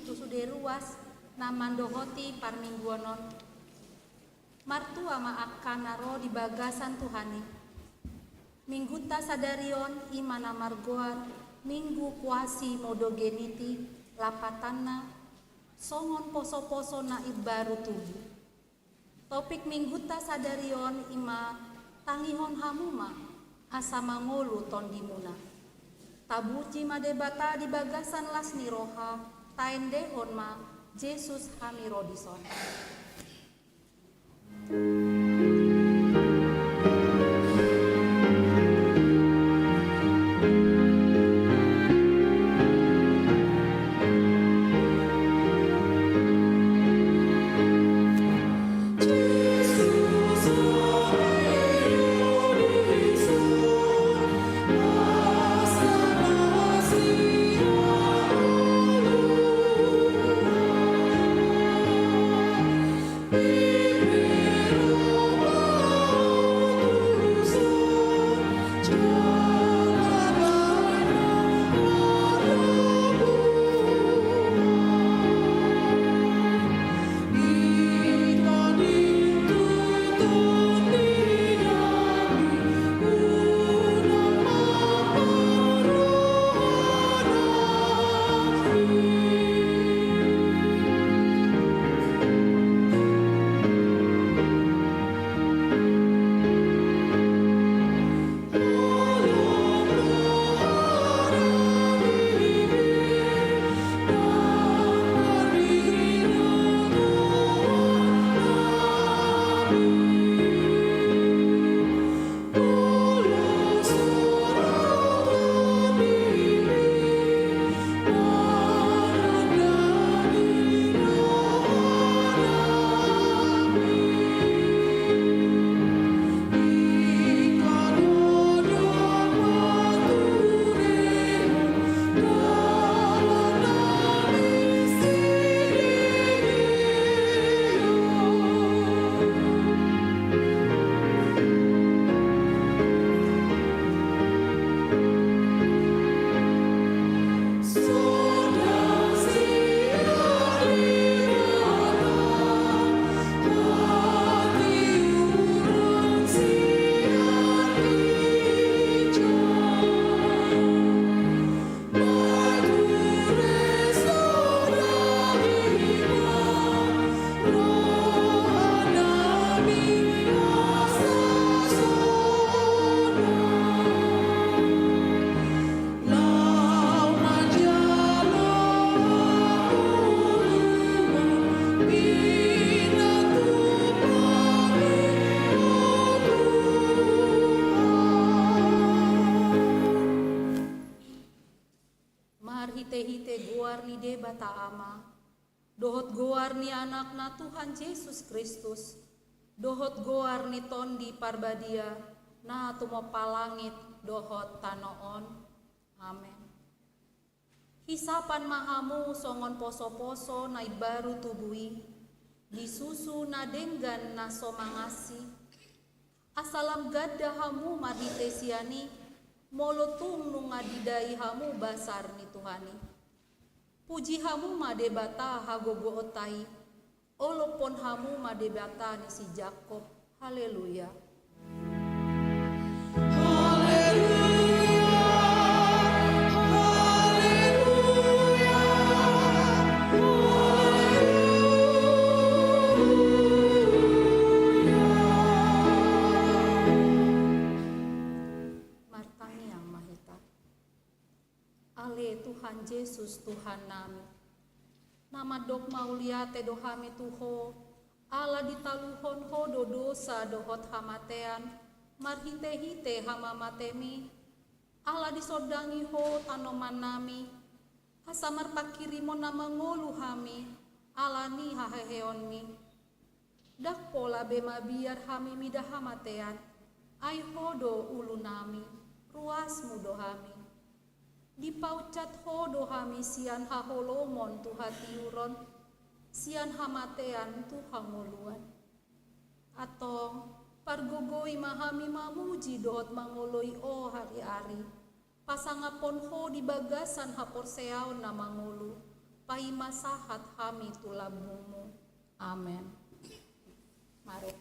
tu sude ruas namandohoti parmingguonon. Martua ma akkanaro di bagasan Tuhani. Mingguta sadarion imana margoar minggu kuasi modogeniti lapatanna songon poso-poso na ibaru tubuh. Topik mingguta sadarion ima tangihon hamuma asa mangolu tondimuna. Tabuji madebata di bagasan lasni roha taendehon ma Yesus hamirodison. Hite-hite goar ni debata ama, dohot goar ni anakna Tuhan Yesus Kristus, dohot goar ni tondi parbadia, na tumo palangit dohot tanoon. Amen. Hisapan mahamu songon poso-poso na ibaru tubui, disusu na denggan na somangasi, asalam gadda hamu marhite siani, molotung nungadidai hamu basar ni Tuhani. Puji hamu madebata hagogo otai, olopon hamu madebata ni si Jakob. Haleluya. Tuhan Yesus Tuhan nami. Nama dok mauliate dohami tuho, ala ditaluhon ho do dosa dohot hamatean, marhite-hite hama matemi, ala disodangi ho tanoman nami, hasamar pakirimon nama ngolu hami, ala ni haheheonmi. Dak pola bema biar hami midah hamatean, ai hodo ulu nami, ruas mudo hami. Dipaucat hodo hami sian haholomon tuhatiuron, sian hamatean tuhanguluan. Atong pargogoi mahami mamuji dohot mangoloi o hari-hari, pasangapon ho di bagasan haporseaon na mangulu, paima sahat hami tulabungmu. Amin. Mari.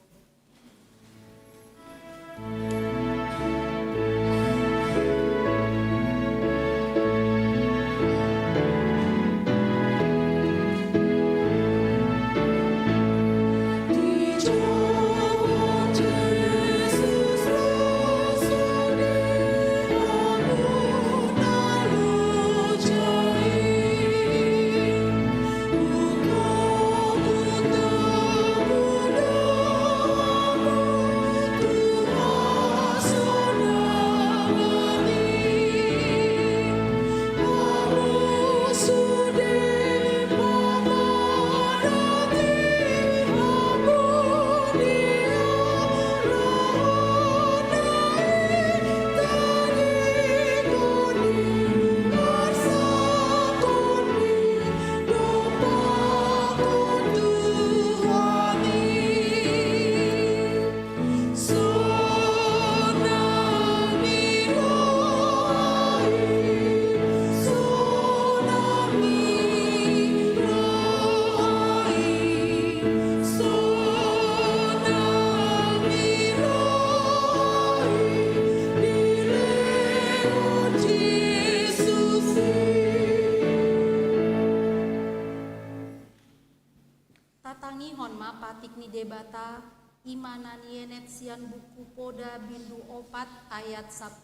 Debata imanan yenet sian buku poda bindu 4 ayat 10.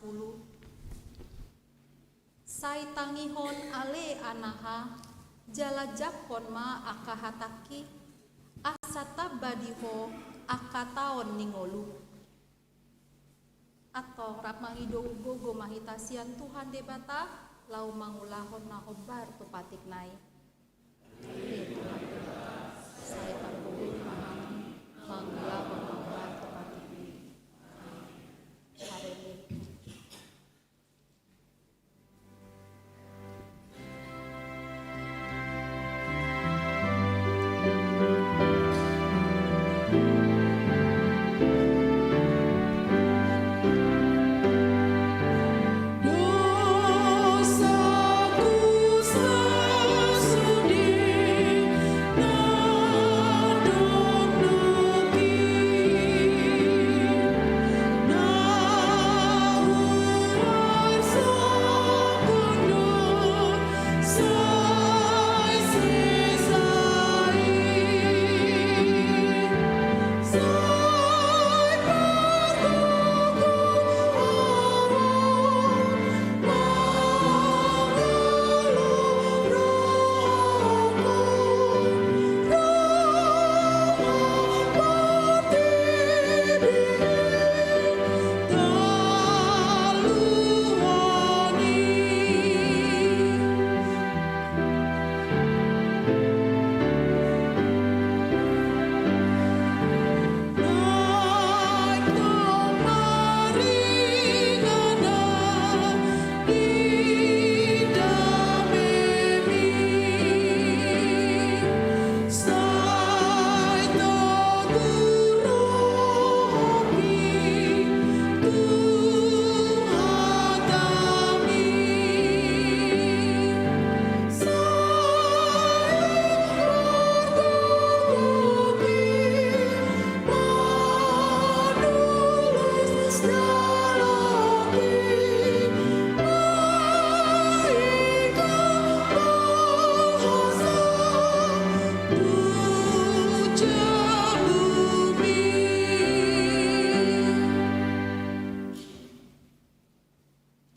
Sai tangihon ale anaha jalajakon ma akahataki asata badiho akataon ningolu. Atau rapmahido gogo mahitasian Tuhan debata lau mangulahon na hobar tupatik nai. Saya pargugun mahami mangulahon na hobar tupatik nai. Harele.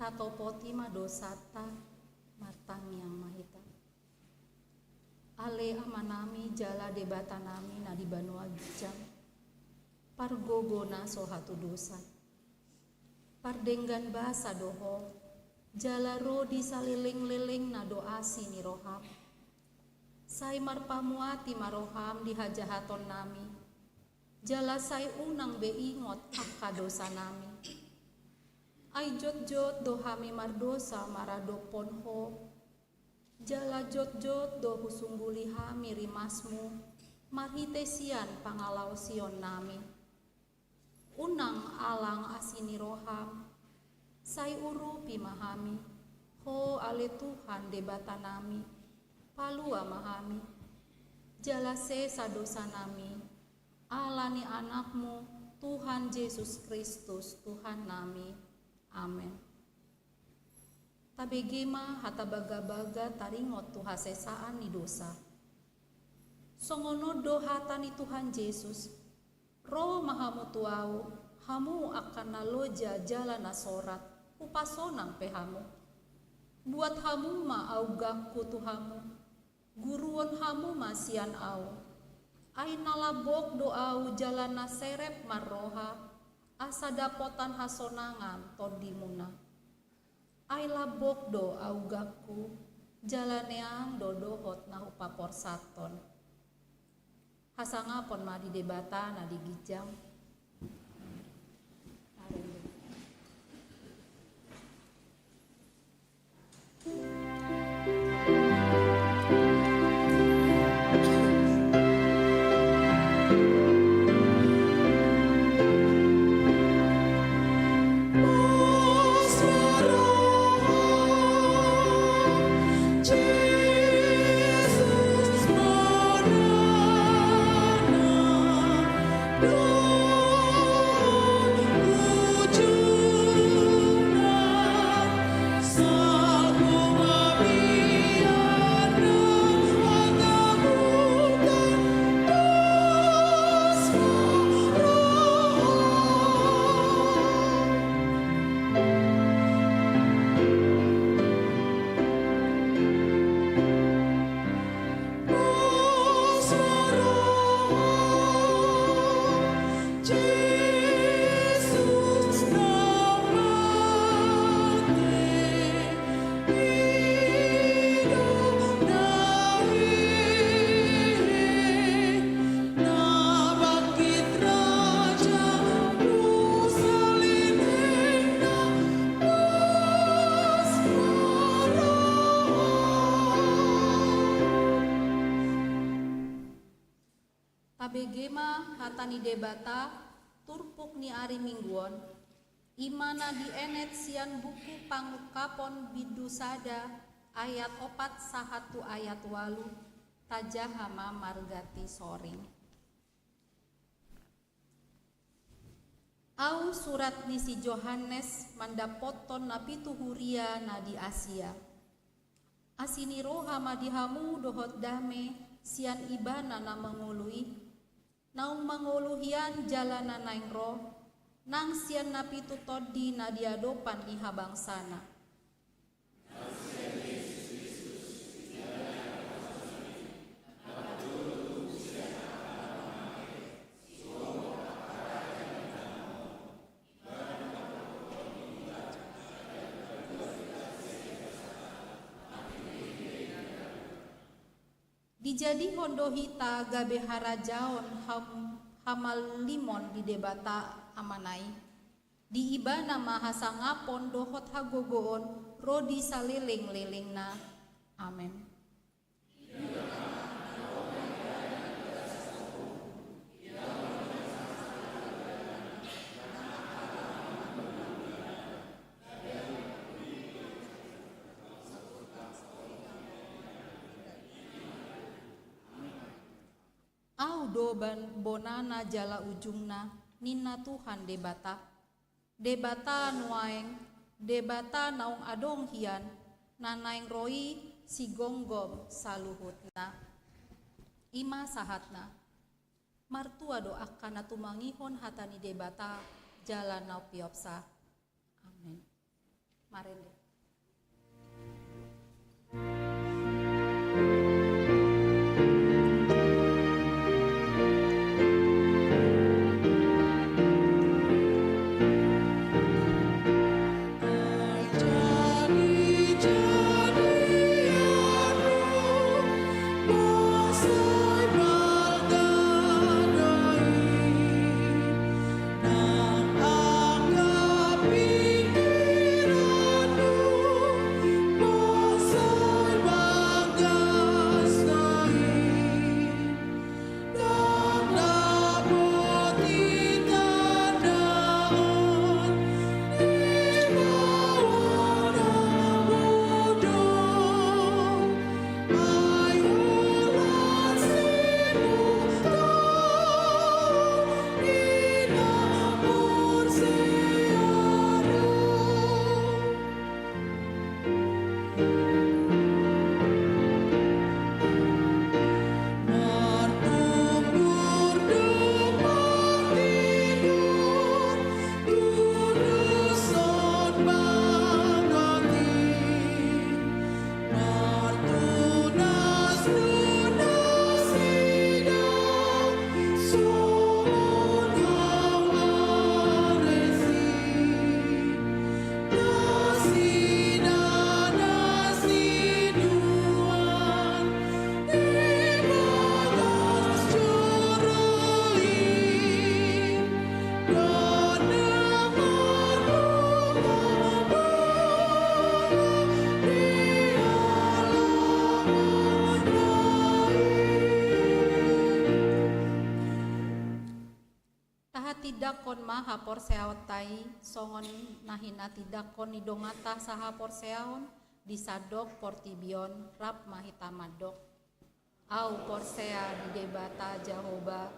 Tatopoti madosata martang yang mahita. Ale amanami jala debatanami nadi banua gijang. Pargogona sohatu dosa. Pardenggan bahasa doho. Jala rodi saliling-liling nado asi ni roham. Sai marpamuati maroham dihajahaton nami. Jala sai unang beingot akka dosa nami. Ai jot-jot do hami mardosa marado ponho. Jala jot-jot do husungguli hami rimasmu. Marhitesian pangalau sion nami. Unang alang asini roham. Sai uru pimahami. Ho ale Tuhan debata nami. palua mahami, jalase sadosa nami, alani anakmu, Tuhan Yesus Kristus, Tuhan nami. Amen. Tabegema hata baga-baga taringot tu hasesaan ni dosa. Songono do hatani Tuhan Yesus, roh mahamu tuau, hamu akan naloja jalan nasorat, upasonang pehamu. Buat hamu ma augaku tuhamu, guruon hamu masian au. Ay nalabok doau jalan naserep marroha, asa dapotan hasonangan todimuna. Ay labok do augaku, jalan yang dodohot na upapor saton. Hasangapon ma di debata na di gijang. Tabegema hatani debata turpuk ni ari mingguon imana di enet sian buku pangukapon bidusada ayat 4 sahatu ayat 8 tajahama margati soring. Au surat ni si Johannes mandapoton na pituhuria na di Asia. Asini roha madihamu dohot dame sian ibana na mengului. Naung manguluhian jalanan naing roh, nang sian napitu todi na diadopan iha bangsana. Dijadi hondohita gabe harajaon hamal limon di debata amanai. Di ibana mahasangapon dohot hagogoon rodi saleleng-lelengna. Amen. Doban bonana jala ujungna nina Tuhan debata nuaeng debata naung adong hian nanaeng roi si gonggom saluhutna ima sahatna martua doakan tumangihon hatani debata jala nau piopsa. Amin. Marende. Nang anggap pikiranmu dakon maha porseaotai songon nahinati dakon idongata saha porseaon disadok portibion rap mahitamadok au porsea di debata Jahoba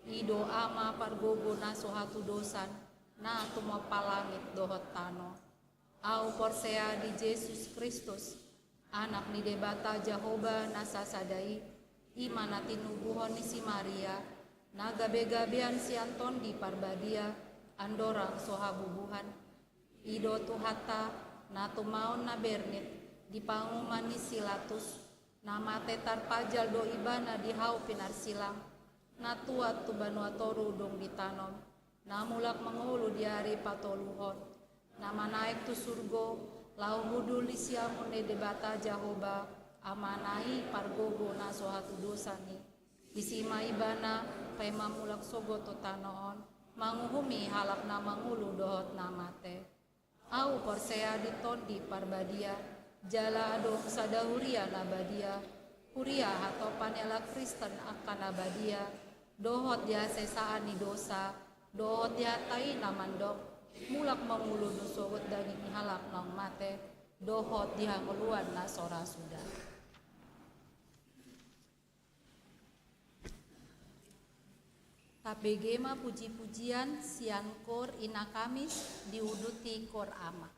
ido ama pargogo na sohatu dosan na tumo palangit dohot tano au porsea di Yesus Kristus anak ni debata Jahoba na sasadai imana tinubuhon ni si Maria na gabe-gabean si Anton di parbadia andorang sohabubuhan ido tuhata na tumaon na bernit di panguman ni Silatus na mate tarpajal do ibana di hau pinar silang na tuat tu banua toru dong ditanom na mulak mengulu di hari patoluhon na manaik tu surgo lau hudul di siamun de debata Jahoba amanai pargogo na sohatu dosani isima ibana pai mamulak sogo to tanoon manguhumi halak na mangulu dohot na mate au porsea ditondi parbadia jala adong sadahuria nabadia huria atau panela Kristen akan nabadia dohot dia sesaan ni dosa dohot dia tai namandok mulak mangulu dosogot daging halak nang mate dohot dia keluar na sora sudah. KBG ma puji-pujian sian kor ina Kamis diuduti kor ama.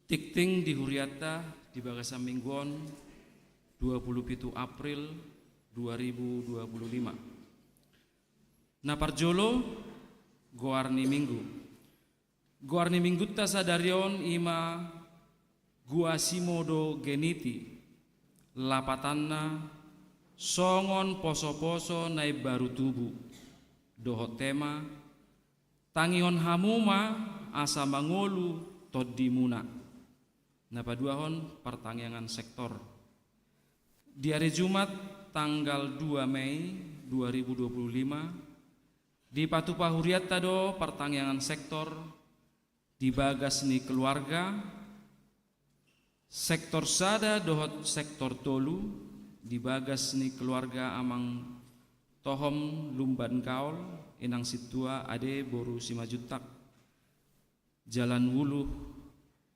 Tikting di Huriata di Bagasa Mingguon 27 April 2025. Naparjolo Goarni Minggu. Goarni Minggutta sadarion ima gua simodo geniti lapatanna songon poso-poso nai baru tubuh dohot tema tangion hamuma asa mangolu todimuna. Napaduahon pertangyangan sektor. Di hari Jumat tanggal 2 Mei 2025 di Patupa Huriata do pertangyangan sektor di bagas ni keluarga sektor sada dohot sektor tolu di bagas ni keluarga amang tohom lumban kaol inang situa ade boru simajutak Jalan Wuluh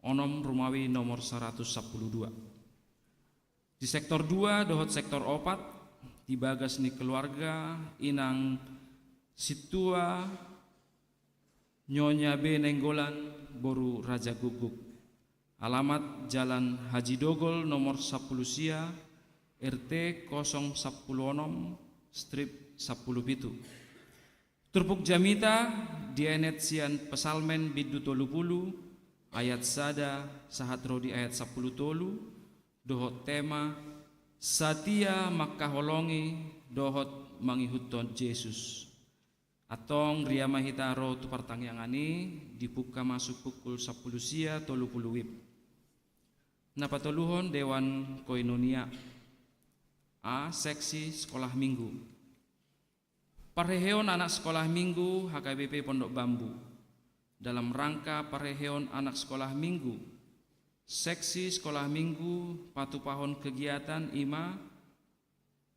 Onom Rumawi nomor 112. Di sektor 2 dohot sektor opat di bagas ni keluarga inang situa Nyonya B Nenggolan boru Raja Guguk. Alamat Jalan Haji Dogol nomor 10 sia RT 010 strip 10 pitu. Turpuk Jamita Dienet Sian Pesalmen Biddu Tolupulu ayat sada sahat rodi ayat 10 tolu dohot tema Satia Makkaholongi dohot mangihuton Yesus. Atong ria mahita ro tu pertangyangani dibuka masuk pukul 10 sia 30 wib. Napatoluhon Dewan Koinonia A seksi sekolah minggu. Pareheon anak sekolah minggu HKBP Pondok Bambu dalam rangka pareheon anak sekolah minggu seksi sekolah minggu patupahon kegiatan ima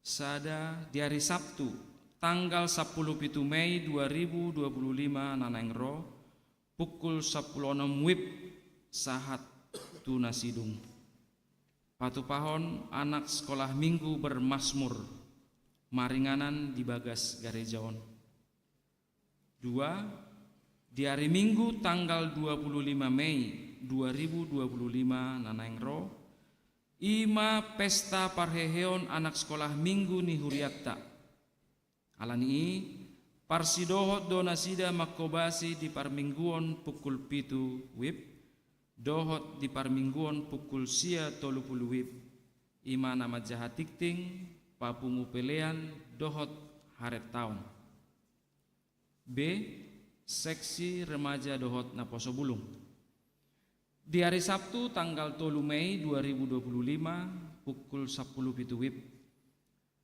sada di hari Sabtu tanggal 10 Mei 2025 nanengro pukul 10 wib sahat tunasidung. Patupahon anak sekolah minggu bermasmur maringanan di bagas garejaon. 2. Di hari Minggu tanggal 25 Mei 2025 nanengro ima pesta parheheon anak sekolah minggu ni Huriata. Alani parsidohot donasida makobasi di parmingguon pukul 7 wib dohot di parmingguon pukul sia 30 wib ima nama jahat tikting papungu pelean dohot haret tahun. B. Seksi remaja dohot Naposo Bulung. Di hari Sabtu tanggal 3 Mei 2025 pukul 10 pitu wib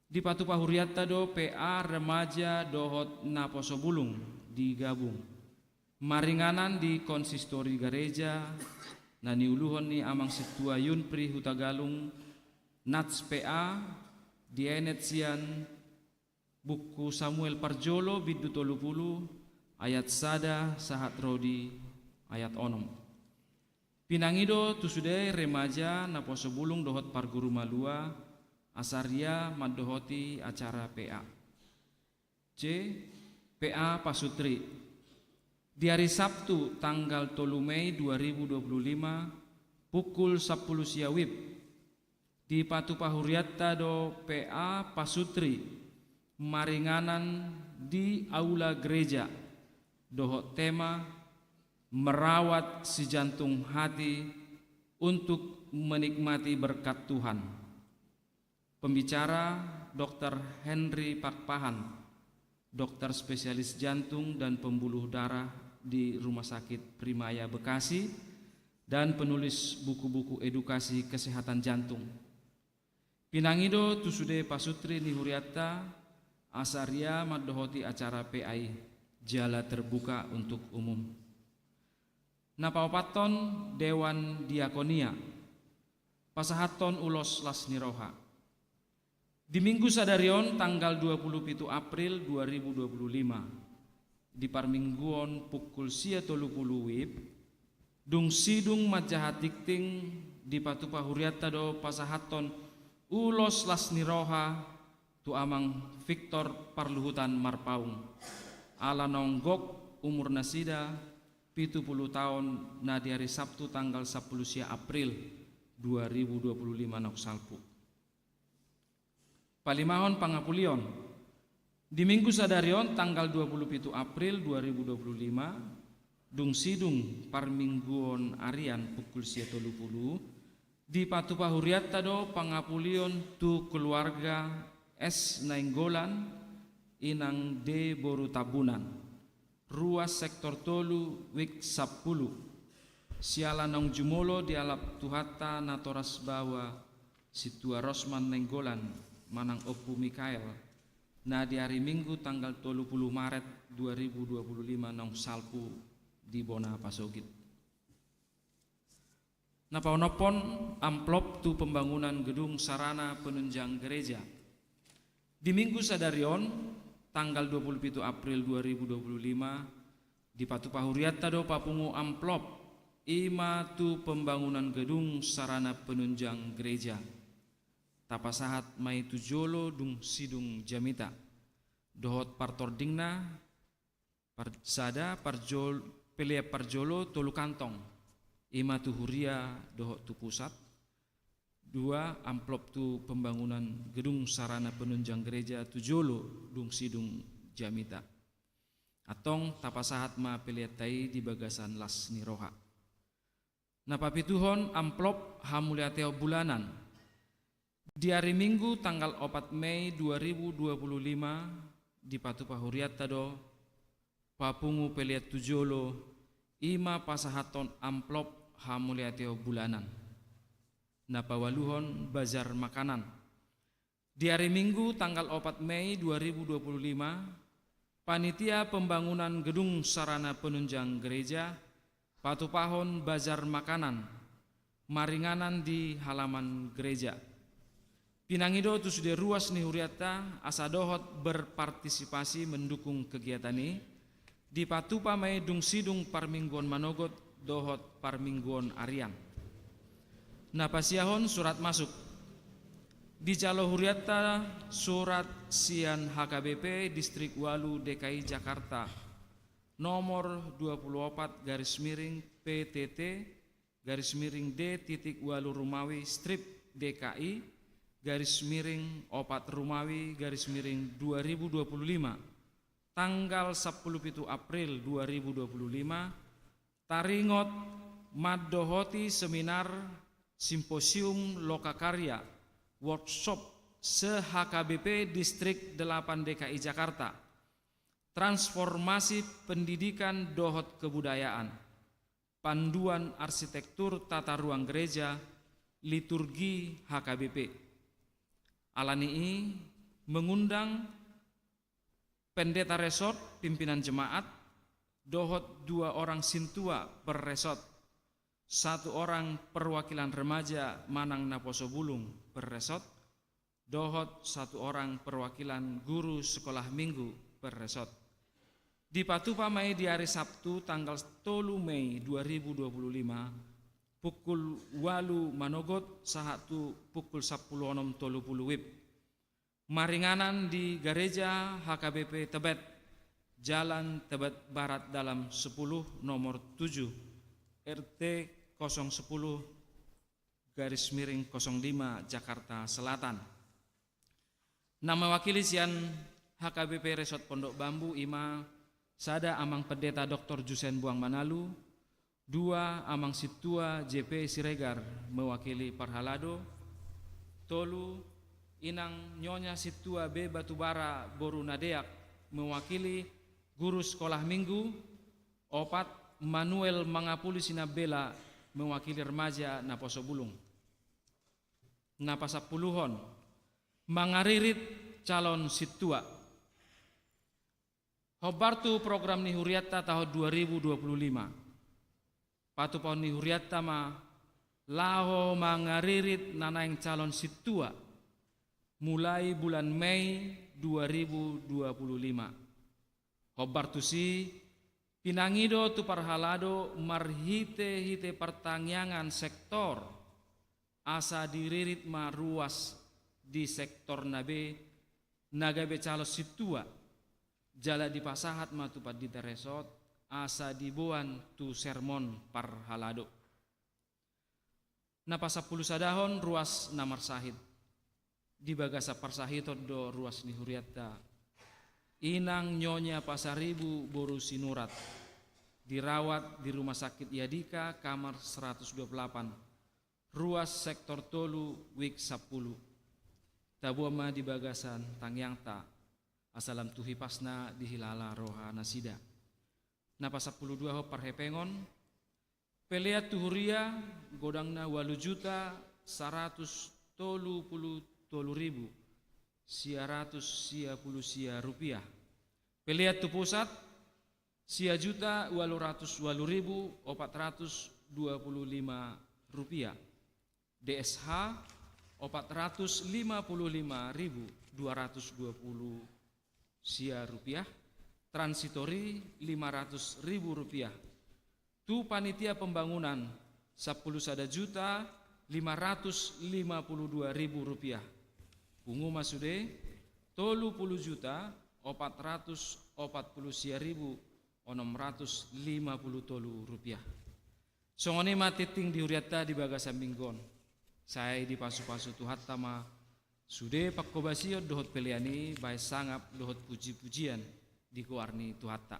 di Patupa Huriata do PA remaja dohot Naposo Bulung digabung maringanan di konsistori gereja nani uluhon ni amang situa Yunpri Hutagalung Nats PA dienet sian buku Samuel Parjolo Biddu Tolupulu ayat sada sahat rodi ayat onom. Pinangido tusude remaja Naposo Bulung dohot parguru malua asaria madohoti acara PA. C. PA Pasutri. Di hari Sabtu tanggal 3 Mei 2025 pukul 10 siawib di Patupa Huriata do PA Pasutri maringanan di aula gereja dohot tema merawat si jantung hati untuk menikmati berkat Tuhan. Pembicara Dr. Henry Pakpahan, dokter spesialis jantung dan pembuluh darah di Rumah Sakit Primaya Bekasi dan penulis buku-buku edukasi kesehatan jantung. Pinangido tusude Pasutri ni Huriata asaria madohoti acara PAI jala terbuka untuk umum. Napaopaton Dewan Diakonia pasahaton ulos lasniroha. Di Minggu sadarion tanggal 27 April 2025 di parmingguon pukul sia 30 wib dung sidung majahat dikting di Patupa Huriata do pasahaton ulos lasniroha tu amang Victor Parluhutan Marpaung ala nonggok umur nasida 70 tahun na di hari Sabtu tanggal 10 April 2025 nok salpu. Palimahon pangapulion di minggu sadarion tanggal 27 April 2025 dung sidung parmingguon arian pukul 7.30 di Patupa Huriat tado pangapulion tu keluarga S Nainggolan inang D Boru Tabunan ruas sektor tolu wik 10 siala nong jumolo di alap tuhata natoras bawa situa Rosman Nainggolan Manang Opu Mikael na di hari Minggu tanggal 30 Maret 2025 nong salpu di Bona Pasogit. Napaunopon amplop tu pembangunan gedung sarana penunjang gereja. Di minggu sadarion tanggal 27 April 2025 di Patupa Huriat tado papungu amplop ima tu pembangunan gedung sarana penunjang gereja. Tapasahat mai tujolo dung sidung jamita dohot partordingna sada parjol pelia parjolo tolu kantong ima tu huria dohot tu pusat dua amplop tu pembangunan gedung sarana penunjang gereja tujolo dung sidung jamita atong tapasahat ma pelia tai di bagasan las niroha napapituhon amplop hamuliateo bulanan di hari Minggu tanggal 4 Mei 2025 di Patupa Huriat tado papungu peliat tujolo ima pasahaton amplop hamuliateo bulanan napawaluhon bazar makanan. Di hari Minggu tanggal 4 Mei 2025 panitia pembangunan gedung sarana penunjang gereja patupahon bazar makanan maringanan di halaman gereja. Pinangido tu sudah ruas nih huriata asa dohot berpartisipasi mendukung kegiatan ini di Patupa Mai dung sidung parmingguan manogot dohot parmingguan arian. Napasiahon surat masuk di Jalo Huriata surat sian HKBP Distrik Walu DKI Jakarta nomor 24 garis miring PTT garis miring D titik Walu Rumawi strip DKI garis miring opat Rumawi garis miring 2025 tanggal 10 April 2025 taringot maddohoti seminar simposium lokakarya workshop se-HKBP Distrik 8 DKI Jakarta transformasi pendidikan dohot kebudayaan panduan arsitektur tata ruang gereja liturgi HKBP Alani mengundang pendeta resort pimpinan jemaat dohot 2 orang sintua per resort 1 orang perwakilan remaja Manang Naposo Bulung per resort dohot 1 orang perwakilan guru sekolah minggu per resort di Patupa Mai di hari Sabtu tanggal 3 Mei 2025 pukul 8 manogot sahatu pukul 10.30 wib maringanan di gereja HKBP Tebet Jalan Tebet Barat dalam 10 nomor 7 RT 010 garis miring 05 Jakarta Selatan. Nama wakili sian HKBP Resort Pondok Bambu ima sada amang pendeta Dr. Jusen Buang Manalu 2 amang situa JP Siregar mewakili Parhalado tolu inang nyonya situa B Batubara Boru Nadeak mewakili guru sekolah minggu 4 Manuel Mangapuli Sinabela mewakili remaja Naposo Bulung napasapuluhon mangaririt calon situa hobartu program nihuriata tahun 2025 Patupa nihuriata ma laho mangaririt nanaing calon situa mulai bulan Mei 2025 hobartusi pinangido tu parhalado marhite pertangyangan sektor asa diririt ma ruas di sektor nagabe calon situa jala dipasahat matupat di teresot asa dibuan tu sermon parhalado. Na pasapuluh sadahon ruas namar sahid. Di bagasa parsahitot do ruas ni huriatta. Inang nyonya pasaribu boru sinurat. Dirawat di rumah sakit Yadika kamar 128. Ruas sektor tolu wik 10. Tabuama di bagasan tangyangta. Asalam tuhi pasna dihilala roha nasida. Napa 12 ho parhepengon. Pelea tuhuria godangna 8.133.000 sia rupiah. Pelea tu pusat sia juta 808.425 rupiah. DSH 455.220 sia rupiah. Transitori 500.000 rupiah. Tu panitia pembangunan 10.552.000 rupiah. Pungu masude 30.440.650 rupiah. Songone matiting dihuriata di bagasan minggon. Saya di pasu-pasu tuhat tama sude pakkobasio dohot peliani bae sangap dohot puji-pujian di kuarni tuhatta.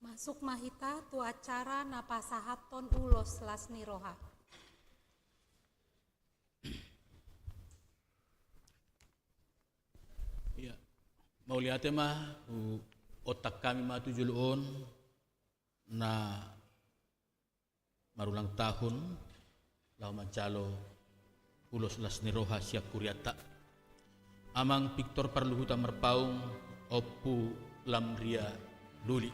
Masuk mahita tu acara napasahaton ulos lasni roha. Ya, mau lihat mah otak kami mah tujuluon na marulang tahun lau mancalo ulos lasni roha siap kuriata. Amang Victor Parluhuta merpaung opu lamria duli.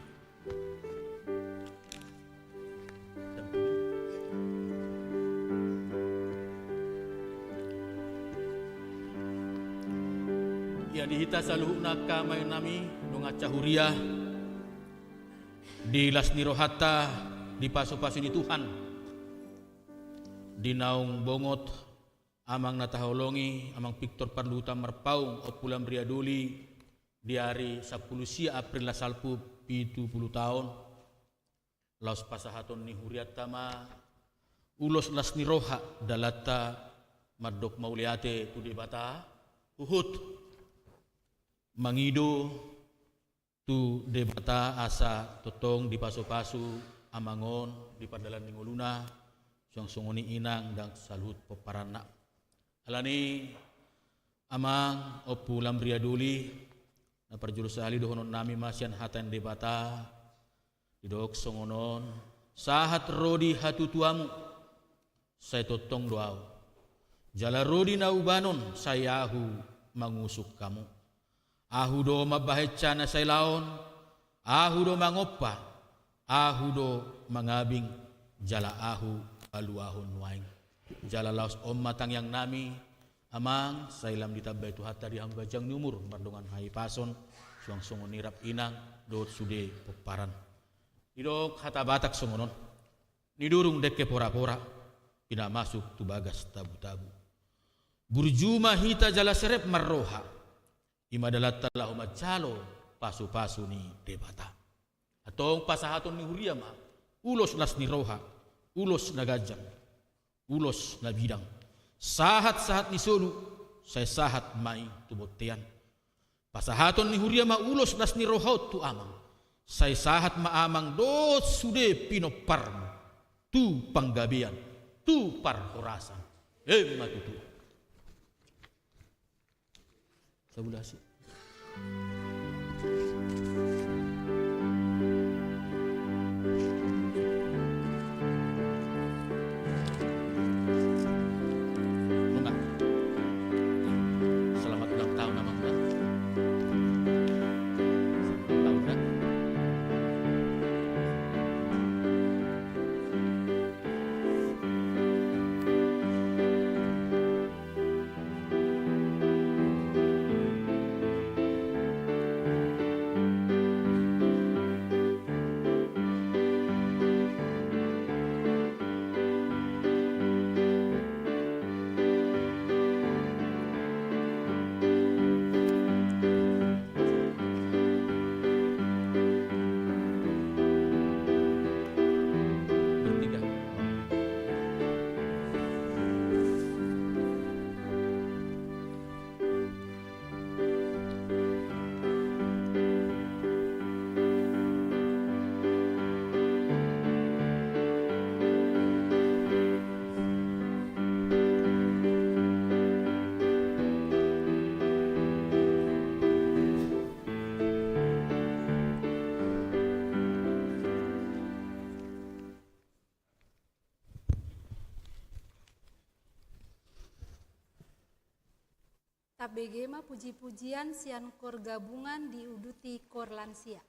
Ya dihita saluhuna kamay nami nung acahuria di lasni rohata di paso-paso ni Tuhan di naung bongot amang nataholongi amang Victor Parluhuta merpaung opulam riaduli di hari 10 April lasalpu 70 tahun laus pasahaton ni huriatama ulos lasni roha dalata madok mauliate tu debata uhut mangido tu debata asa totong di paso-paso amangon di padalan ninguluna song-songoni inang dan salut peparana alani amang opu lambria duli na parjurus ahli dohonon nami masyan hatan debata didok songonon sahat rodi hatutuamu saya totong doau jala rodi na ubanon sayahu mangusuk kamu ahu do mabaheca na say laon, ahu do mangopa, ahu do mangabing, jala ahu aluahon waing. Jala laos om matang yang nami, amang sailam ditabay tuhata di hanggajang numur, mardongan hai pason, suang songon nirap inang, dot sude peparan. Idok hata batak songonon, nidurung deke pora-pora, pina masuk tu bagas tabu-tabu. Burjuma hita jala serep marroha, imadalata lah umat calo pasu-pasu ni debata. Atong pasahaton ni huriama ulos las ni roha, ulos na gajang, ulos na bidang. Sahat-sahat ni solu, saya sahat mai tubotean. Pasahaton ni huriama ulos las ni roha tu amang. Saya sahat maamang do sude pinoparmu, tu panggabian, tu parhorasan. Matutu. Tabulasi. Selamat ulang tahun Amang. Selamat tahun. Tabegema puji-pujian sian kor gabungan diuduti kor lansia.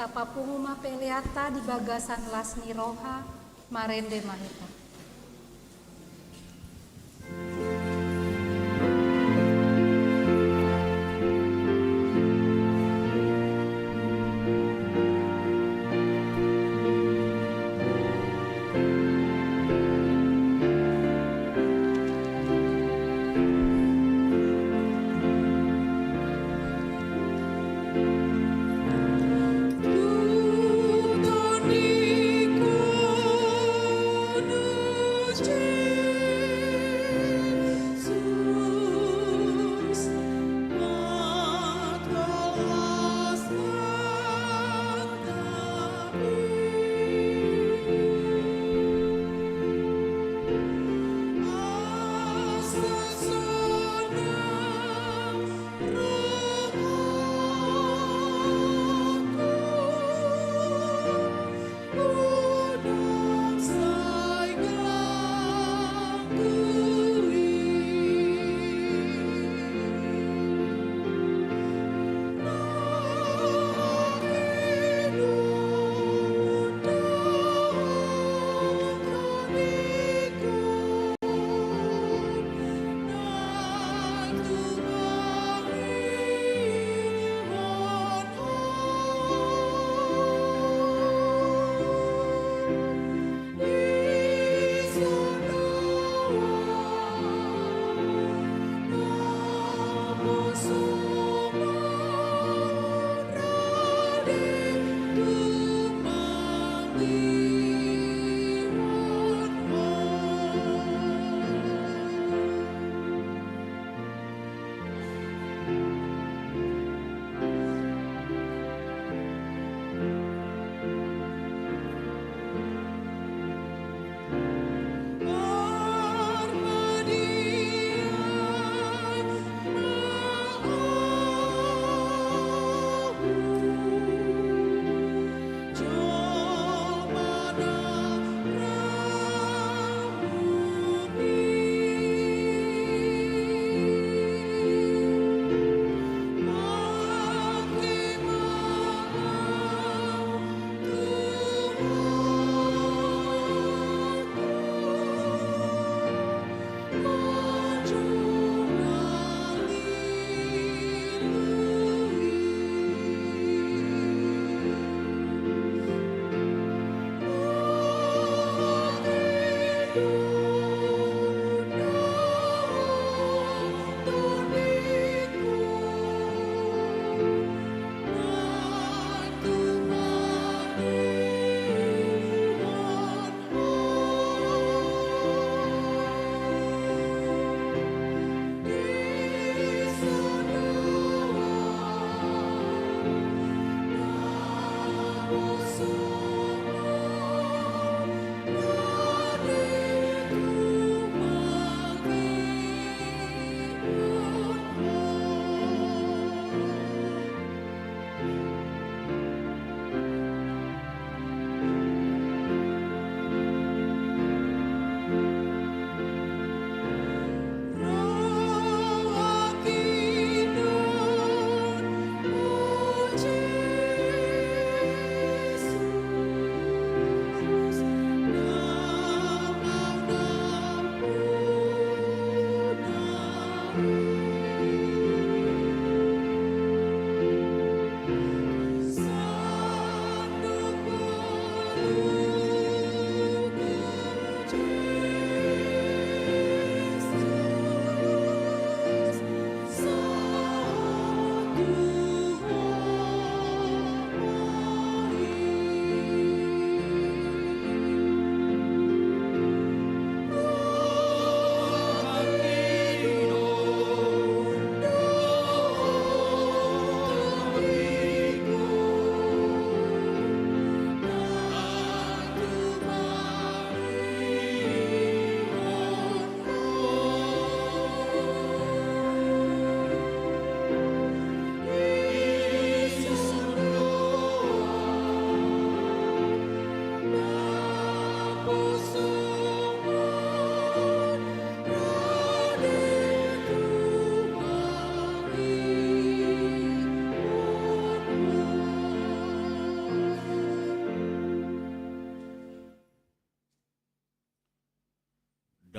tapapunguma peleata di bagasan lasni roha marende mahita. Tutoniku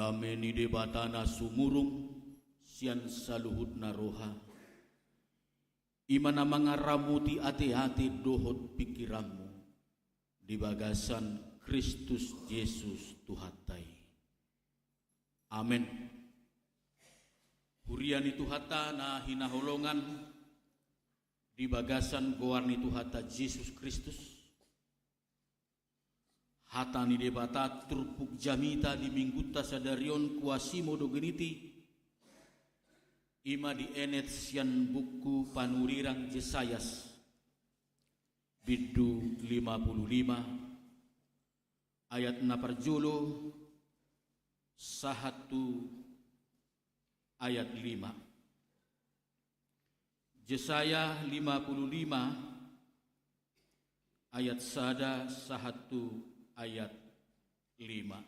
dame ni debatana sumurung sian saluhut naroha. Imana mangaramuti ate-ate dohot pikiranmu di bagasan Kristus Yesus Tuhatai. Amin. Hurian itu hata na hinaholongan di bagasan goarni Tuhata Yesus Kristus. Hata ni debata turpuk jamita di mingguta sadarion kuasimo dogeniti. Ima di enet sian buku panurirang Yesayas bidu 55 ayat 6 parjulo sahatu ayat 5. Yesaya 55 ayat sada sahatu ayat 5.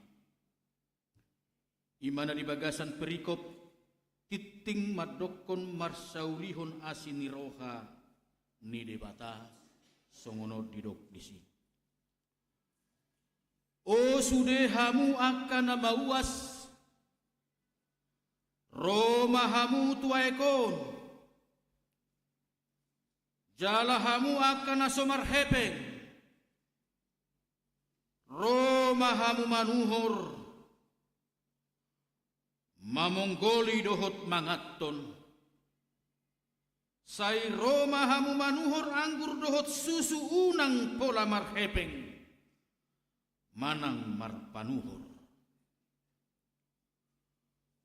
Imana di bagasan perikop titing madokon marsaulihon asiniroha ni debata songono didok disi. O sudehamu akan mauas romahamu tuaekon jalahamu akan asomar hepeng romahamu manuhor mamonggoli dohot mangaton sai Roma hamu manuhor anggur dohot susu unang pola marhepeng manang marpanuhor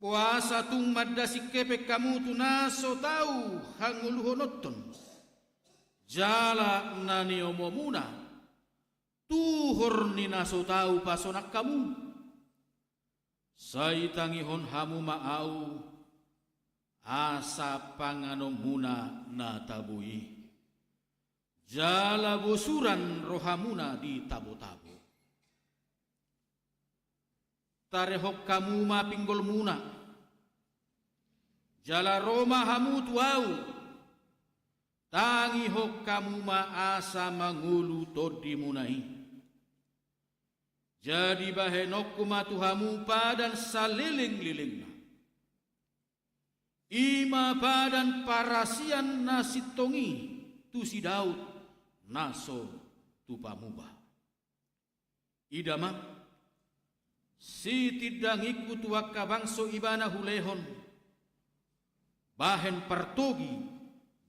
puasa tung madasi kepek kamu tunaso tau hanguluhonoton jala nani omomuna tuhor ni naso tau pasonak kamu sai tangihon hamu maau asa panganomuna na tabui jala bosuran rohamuna di tabo-tabo tarehok kamu ma pinggol muna jala Roma hamu tuau tangihok kamu ma asa mangulu todi munai. Jadi bahenok kumatuhamu padan saliling-lilingna. Ima padan parasian nasitongi tu si Daud naso tu pamuba. Idama si tidang ikut waka bangso ibana hulehon bahen partogi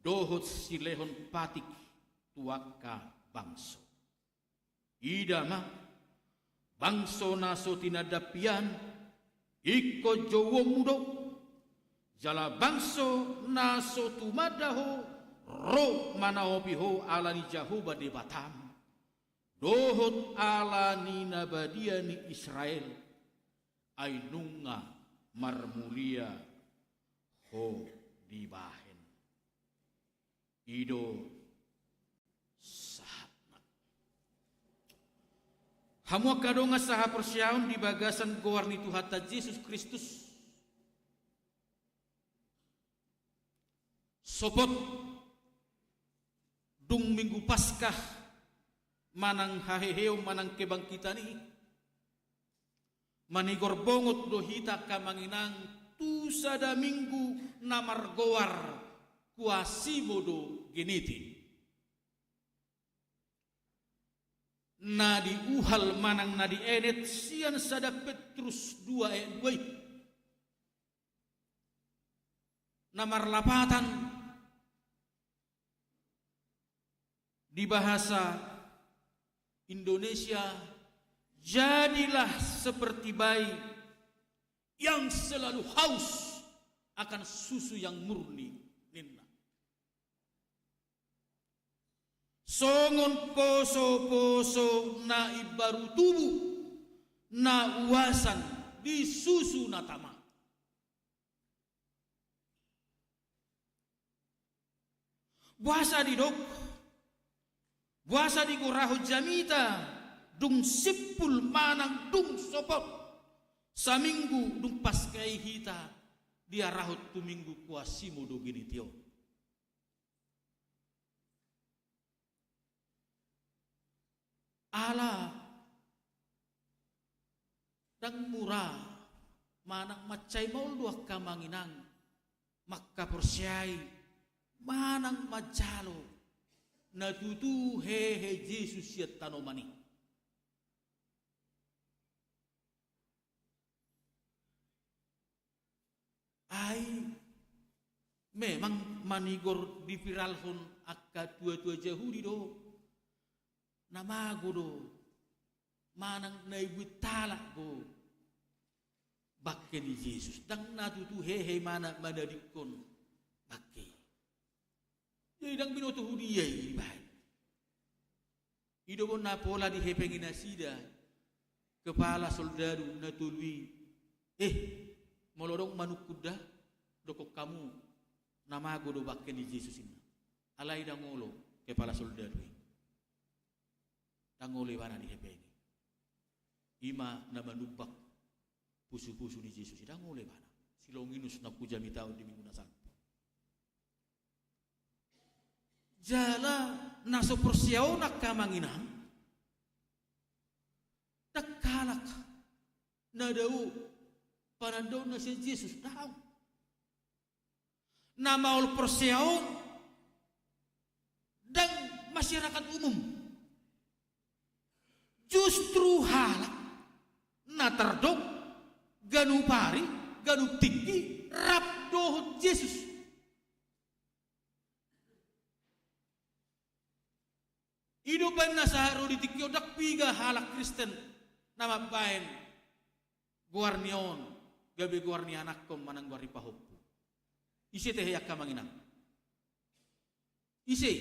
dohot silehon patik tuaka bangso. Idama bangso naso tinadapian iko jowo mudo jala bangso naso tumadaho ro manaopiho alani jahuba de batam dohot alani nabadia ni Israel ainunga marmulia ho dibahen ido hamu kadonga saha persyaun di bagasan goarni Tuhata Yesus Kristus. Sopot dung minggu Paskah manang haheheo manang kebangkitan ini. Manigor bongot dohita kamanginang tu sada minggu namar goar kuasimodo geniti. Nadi uhal manang nadi enet sian sada Petrus 2 namar lapatan di bahasa Indonesia jadilah seperti bayi yang selalu haus akan susu yang murni ninna. Songon poso-poso na ibaru tubuh na uasan di susu natama. Buasa di dok, buasa di goraho jamita, dung sipul manang dung sopot, saminggu dung paskai hita, dia rahot tu minggu kuasimo do gini tio. Allah dan murah manang macay maul duak kamanginang makka persyai manang majalo natutu hehe Jesus yat tanomani. Ai memang manigor di viralhon akka tua-tua Yahudi do namago do manang naibutala go bakke ni Jesus dang natutu hehe mana madadikon bakke jadi dang binoto hudiya baik ido bon na pola di hepengin asida kepala soldado natului molodong manuk kuda dokok kamu namago do bakke ni Jesus ini alai dangolo kepala soldado dangole wana di hepengi ima na manubak pusu-pusu ni Jesus dangole wana silonginus na puja mitao di minggu nasan jala naso persiao nak kamanginang takalak nadau panandau na si Jesus daw na maul persiao dan masyarakat umum justru halak na terdok ganu pari ganu tinggi rap dohut Jesus hidupan na saharo di tikyo dak piga halak Kristen nama bain guarnion gabi guarni anak kom manang guari pahop isi teh yak kamanginang isi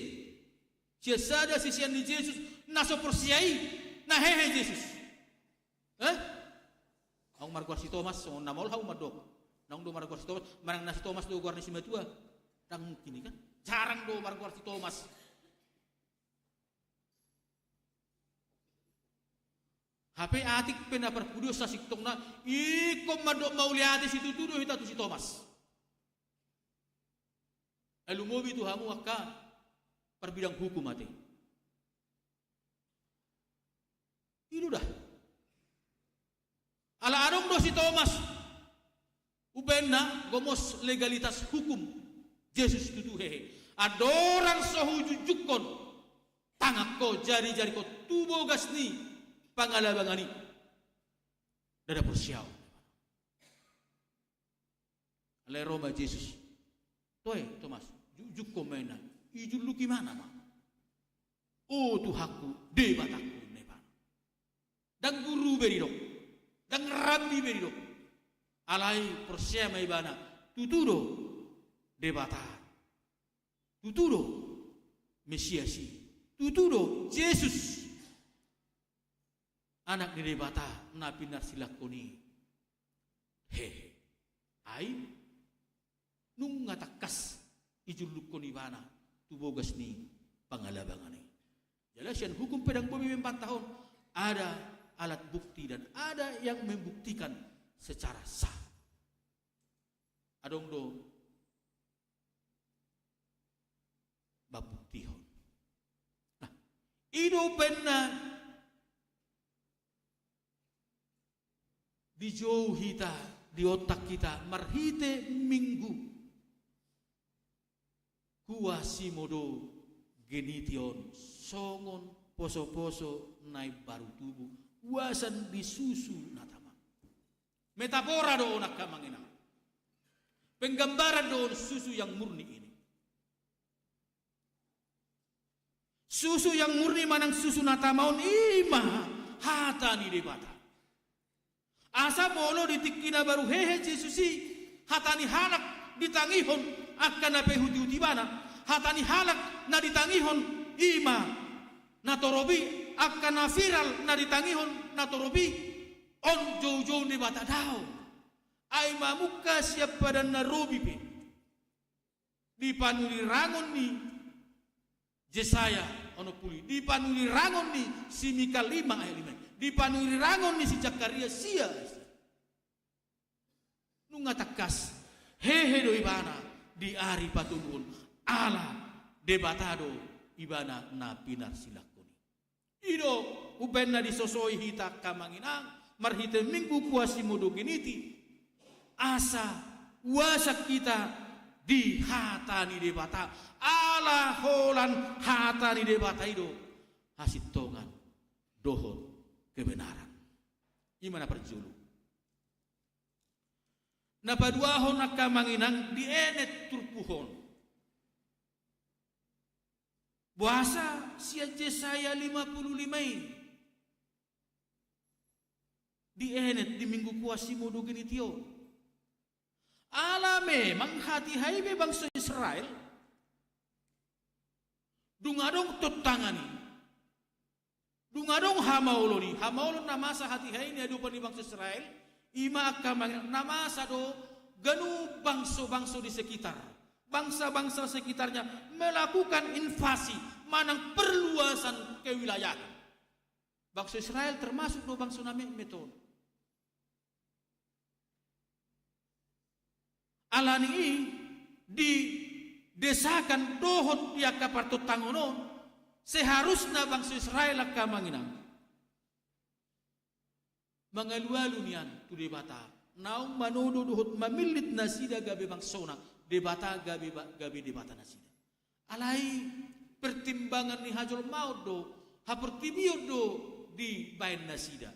siasada sisian di Jesus naso persiai na hehe Jesus ang marguar si Thomas so namol hau madok nang do marguar si Thomas manang nasi Thomas do guarni si matua tang kini kan jarang do marguar si Thomas HP atik penapar pudo sa siktong na ikom madok mauliati si tutudo hitatu si Thomas alumobi tu hamu akka perbidang hukum ate itu dah ala adong do si Thomas ubenna gomos legalitas hukum Jesus tutu hehe adoran sohujujukon tangak ko jari-jari ko tubo gasni pangalabangani dada persiaw ale Roma Jesus toy Thomas jujuk komena ijulu gimana ma tu hakku debataku neban dan guru berido dan rabbi berido alai persia mai bana tuturo debata tuturo mesiasi tuturo Jesus anak di debata na pinar silakoni hehe ai nung ngatakas ijuluk ko ni bana tubogas ni pangalabangan ni jalasian hukum pedang bumi 4 tahun ada alat bukti dan ada yang membuktikan secara sah adong do babuktihon nah ido penna di jauh kita di otak kita marhite minggu kuasimodo genition songon poso-poso naik baru tubuh wasan disusu natama metafora do nak kamangina penggambaran do susu yang murni ini susu yang murni manang susu natamaon ima hatani debata asa molo ditikina baru hehe Jesusi hatani halak ditangihon akan nape huti bana hatani halak na ditangihon ima natorobi akan na viral na ditangihon natorobi on jojo ni bata dao ay mamuka siapa dan narobi pe dipanuli rangon ni Jesaya ono puli dipanuli rangon ni si Mika 5 ayat 5 dipanuli rangon ni si Zakaria sia nunga takas hehe do ibana di ari patunggun ala debatado ibana na pinar silakoni ido ubenna disosoi hita kamanginang marhite minggu kuasi modo geniti asa wasak kita di hatani debata ala holan hatani debata itu hasitongan dohon kebenaran imana perjulu napaduahon nakamanginang di enet turpuhon Puasa sia Yesaya 55 di enet di minggu kuasi modo gini tio. Ala memang hati hai be bangsa Israel dungadong totangani. Dungadong hamauloni. Hamaulon namasa hati hai ni adupan di bangsa Israel. Ima akamang namasa do ganu bangsa-bangsa di sekitar. Bangsa-bangsa sekitarnya melakukan invasi, manang perluasan kewilayahan. Bangsa Israel termasuk do bangsa nami meton. Alani di desakan dohot dia kaparto tangonon seharusnya bangsa Israel akamanginang. Mangalualu nian tu debata. Naung manodo dohot mamilit nasida gabe bangsona. Debata gabi debata nasida. Alai pertimbangan ni hajol maut do hapertibio do di bain nasida.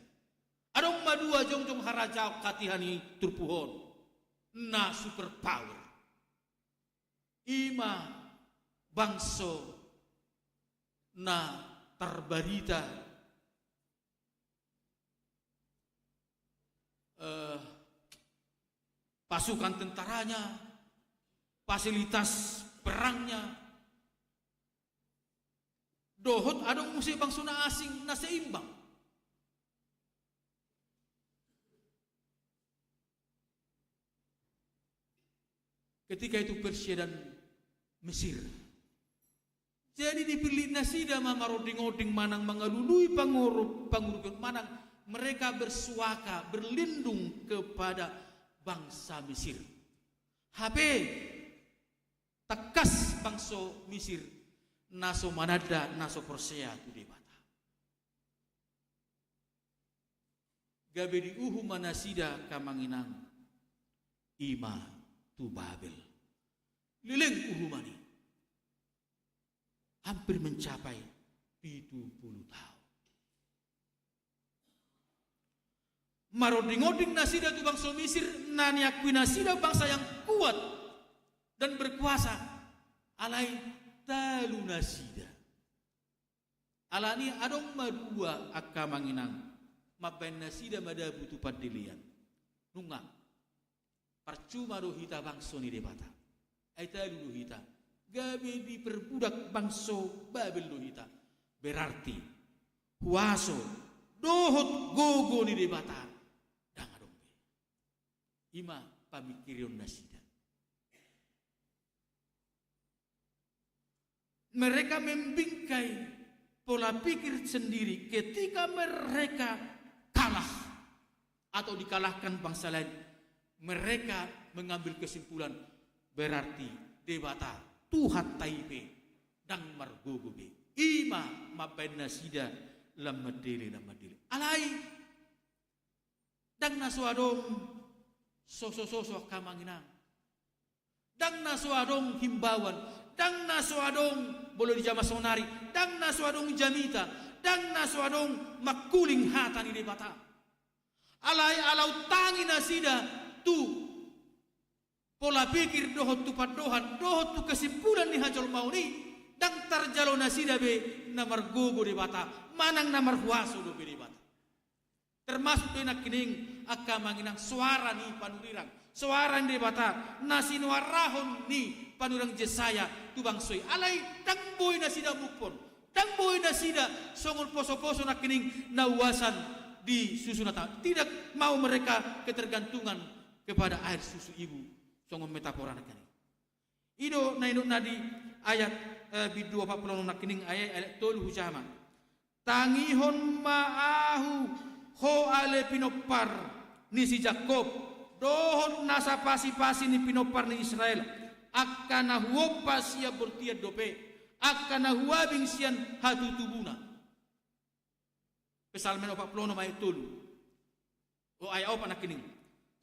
Adong madua jongjong harajau katihani turpuhon na superpower. Ima bangso na terbarita pasukan tentaranya, fasilitas perangnya, dohot adong musuh bangsa na asing na seimbang. Ketika itu Persia dan Mesir. Jadi dipilih nasida mamaroding-oding manang mengalului pangurupin manang mereka bersuaka berlindung kepada bangsa Mesir. HP tekas bangsa Mesir naso manada naso Persia tu debata. Gabe di uhu manasida kamanginang ima tu Babel. Lileng uhu mani. Hampir mencapai 70 tahun. Maroding-oding nasida tu bangsa Mesir nani akui nasida bangsa yang kuat dan berkuasa. Alai talu nasida. Alani adong madua akamanginang mabain nasida mada butuh padilian. Nunga. Percuma do hita bangsa ni debata. Ai talu do hita. Gabe diperbudak bangso Babel do hita. Berarti huaso dohot gogo ni debata danga dombe. Ima pamikirion nasida. Mereka membingkai pola pikir sendiri ketika mereka kalah atau dikalahkan bangsa lain. Mereka mengambil kesimpulan berarti debata Tuhan Taipe dan margogobe ima mabain nasida lamadele alai dan nasuadong sosok kamanginang dan nasuadong himbauan dan nasuadong boleh dijama sonari dan nasuadong jamita dan nasuadong makuling hatani debata alai alau tangi nasida tu pola pikir dohot tu padohan, dohot tu kesimpulan ni hajol mauni, dan tarjalo nasida be namar gogo di bata, manang namar huaso do be di bata. Termasuk enak kining akamanginang suara ni panurirang, suara di bata, nasi nuarahon ni panurang Yesaya tu bangsoi. Alai dang boy nasida mupon, dang boy nasida songol poso-poso nak kining nawasan di susu nata. Tidak mau mereka ketergantungan kepada air susu ibu. Songo metafora nakani. Ido na inuk nadi ayat bidu 40 nakining ayat tolu hujama. Tangihon maahu ho ale pinopar ni si Jakob dohon nasa pasi-pasi ni pinopar ni Israel akana huopa sia bertiad dope akana huabing sian hatu tubuna. Pesalmen 40 ayat tolu. O ayat apa nakining.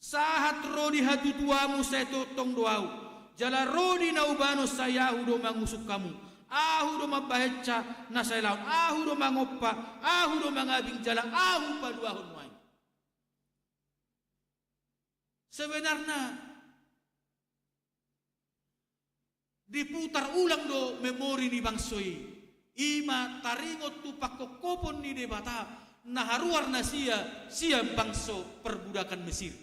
Sahat rodi hatu tuamu saya totong doau. Jala rodi naubano saya do mangusuk kamu. Ahu do mabaheca na saya laun. Ahu do mangopa. Ahu do mangabing jala. Ahu paduahon wain. Sebenarnya diputar ulang do memori ni bangsoi. Ima taringot tu pakokopon ni debata. Naharuar na siya bangso perbudakan Mesir.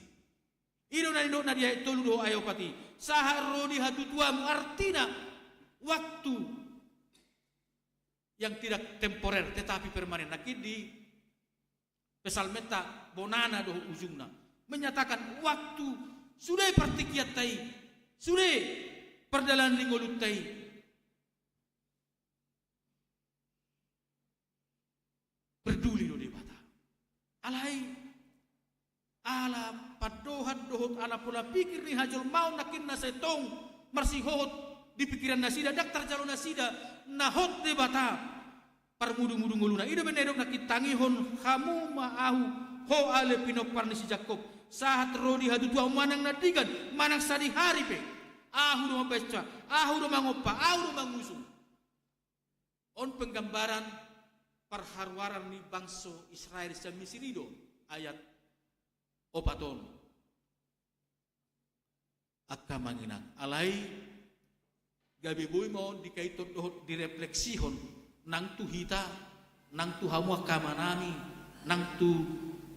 Ino na nindo na dia tolu do ayo pati. Saharo di hatutuamu artinya waktu yang tidak temporer tetapi permanen. Nakid di pesalmeta bonana do ujungna menyatakan waktu sudah pertikiat tai, sudah perdalan lingolut tai. Peduli do debata. Alai ala padohat dohot ala pula pikir ni hajul mau nakin na setong marsihot di pikiran nasida daktar jalo nasida nahot debata parmudu-mudu nguluna ida benedok nakitangi hon kamu maahu ho ale pinopar ni si Jakob sahat rodi hadu tua manang nadigan manang sadi hari pe ahu do mabeca ahu do mangopa ahu do mangusung on penggambaran perharwaran ni bangso Israel sa Misirido ayat opaton akka manginang alai gabi boy mo dikaitot dohot direfleksihon nang tu hita nang tu hamu akka manami nang tu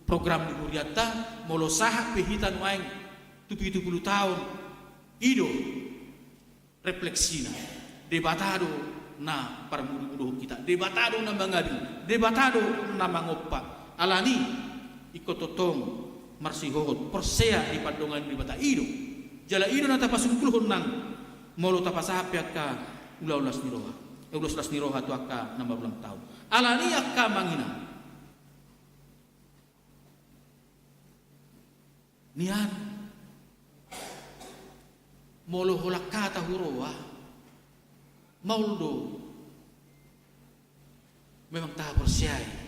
program di Muriata molo sahak pehitan waeng 70 tahun ido refleksina debatado na parmudu kita debatado na mangabi debatado na mangopa alani ikototong marsihot persea di padongan di bata ido jala ido na tapasungkulhon nang molo tapasapi akka ulas niroha tu akka 16 tahun alani akka mangina nian molo holak kata huroa mauldo memang tak persiai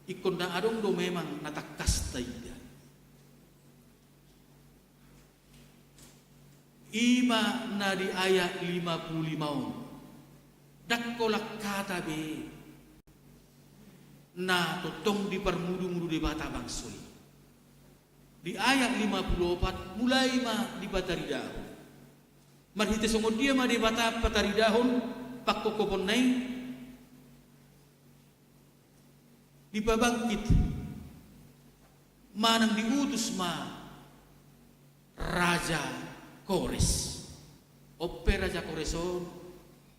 ikon na adong do memang natakas taida ima na di ayat 55 dakkolak kata be na totong di permudu-mudu di bata bangsoi di ayat 54 mulai ma di bataridahon marhite songo dia ma di bata bataridahon pakkokopon nai dipabangkit manang diutus ma Raja Kores ope Raja Koreson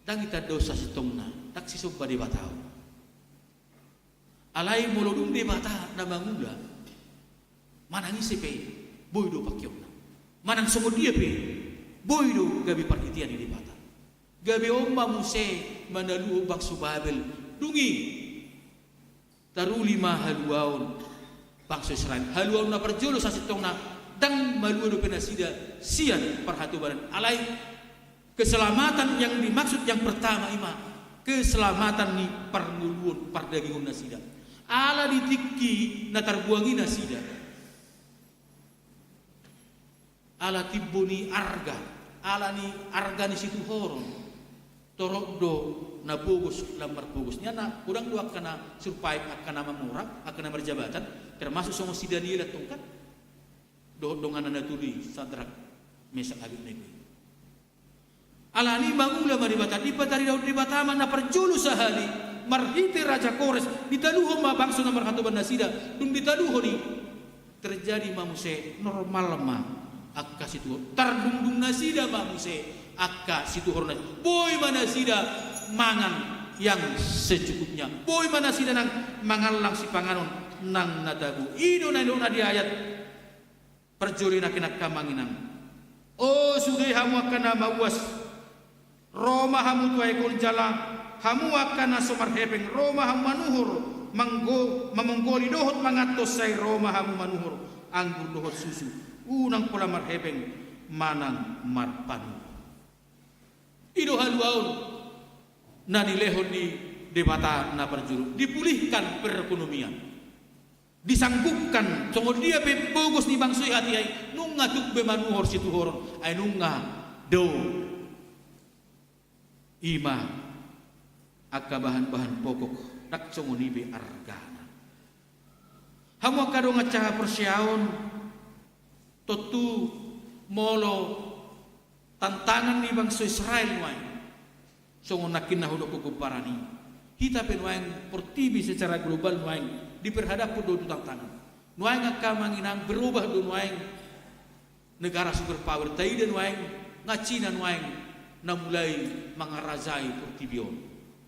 dang kita dosa sitongna tak sisubba di batao alai molodung di bata na mangula manang isipe boydo pakyokna manang songo dia pe boydo gabi partitian di bata gabi omma muse manalu baksu Babel dungi taruli ma haluaon bangsa Israel haluaon na perjolo sa sitong na dang maluan penasida sian perhatubaran alai keselamatan yang dimaksud yang pertama ima keselamatan ni parnguluon pardagingon nasida ala ditikki na tarbuangi nasida ala tiboni arga ala ni arga ni situ horon torok do na bugos lamar bugos niya na kurang dua kana survive akan nama murah akan nama berjabatan termasuk songo si Daniel tongkat dongan na tuli sadrak mesak abid negeri alani bangula maribata di patari daud di batama na perjulu sahali marhite Raja Kores ditaluho ma bangso na marhatuban nasida dung ditaluho ni terjadi mamuse normal ma akka situ tardungdung nasida mamuse akka situ horna boy manasida mangan yang secukupnya boy mana sida nang mangalang si panganon nang nadagu ido na di ayat perjuri na kinakamanginang oh sudah hamu akan mawas Roma hamu tuai kon jala hamu akan somar hepeng Roma hamu manuhur mamonggoli dohot mangatos say Roma hamu manuhur anggur dohot susu unang pula marhepeng manang marpanu ido haluaun na nilehon di debata na perjuru dipulihkan perekonomian disanggupkan songo dia pe bogos ni bangsoi hati ai nunga tuk be manuhor situ horon ai nunga do ima akka bahan-bahan pokok nak songo ni be argana hamu kado ngacaha persiaon totu molo tantangan ni bangsa Israel wae songo nakin na hudok kuparani kita penwaeng portibi secara global wae diperhadap do tantangan wae ngaka manginang berubah do wae negara superpower tai dan wae ngacina wae na mulai mangarazai portibion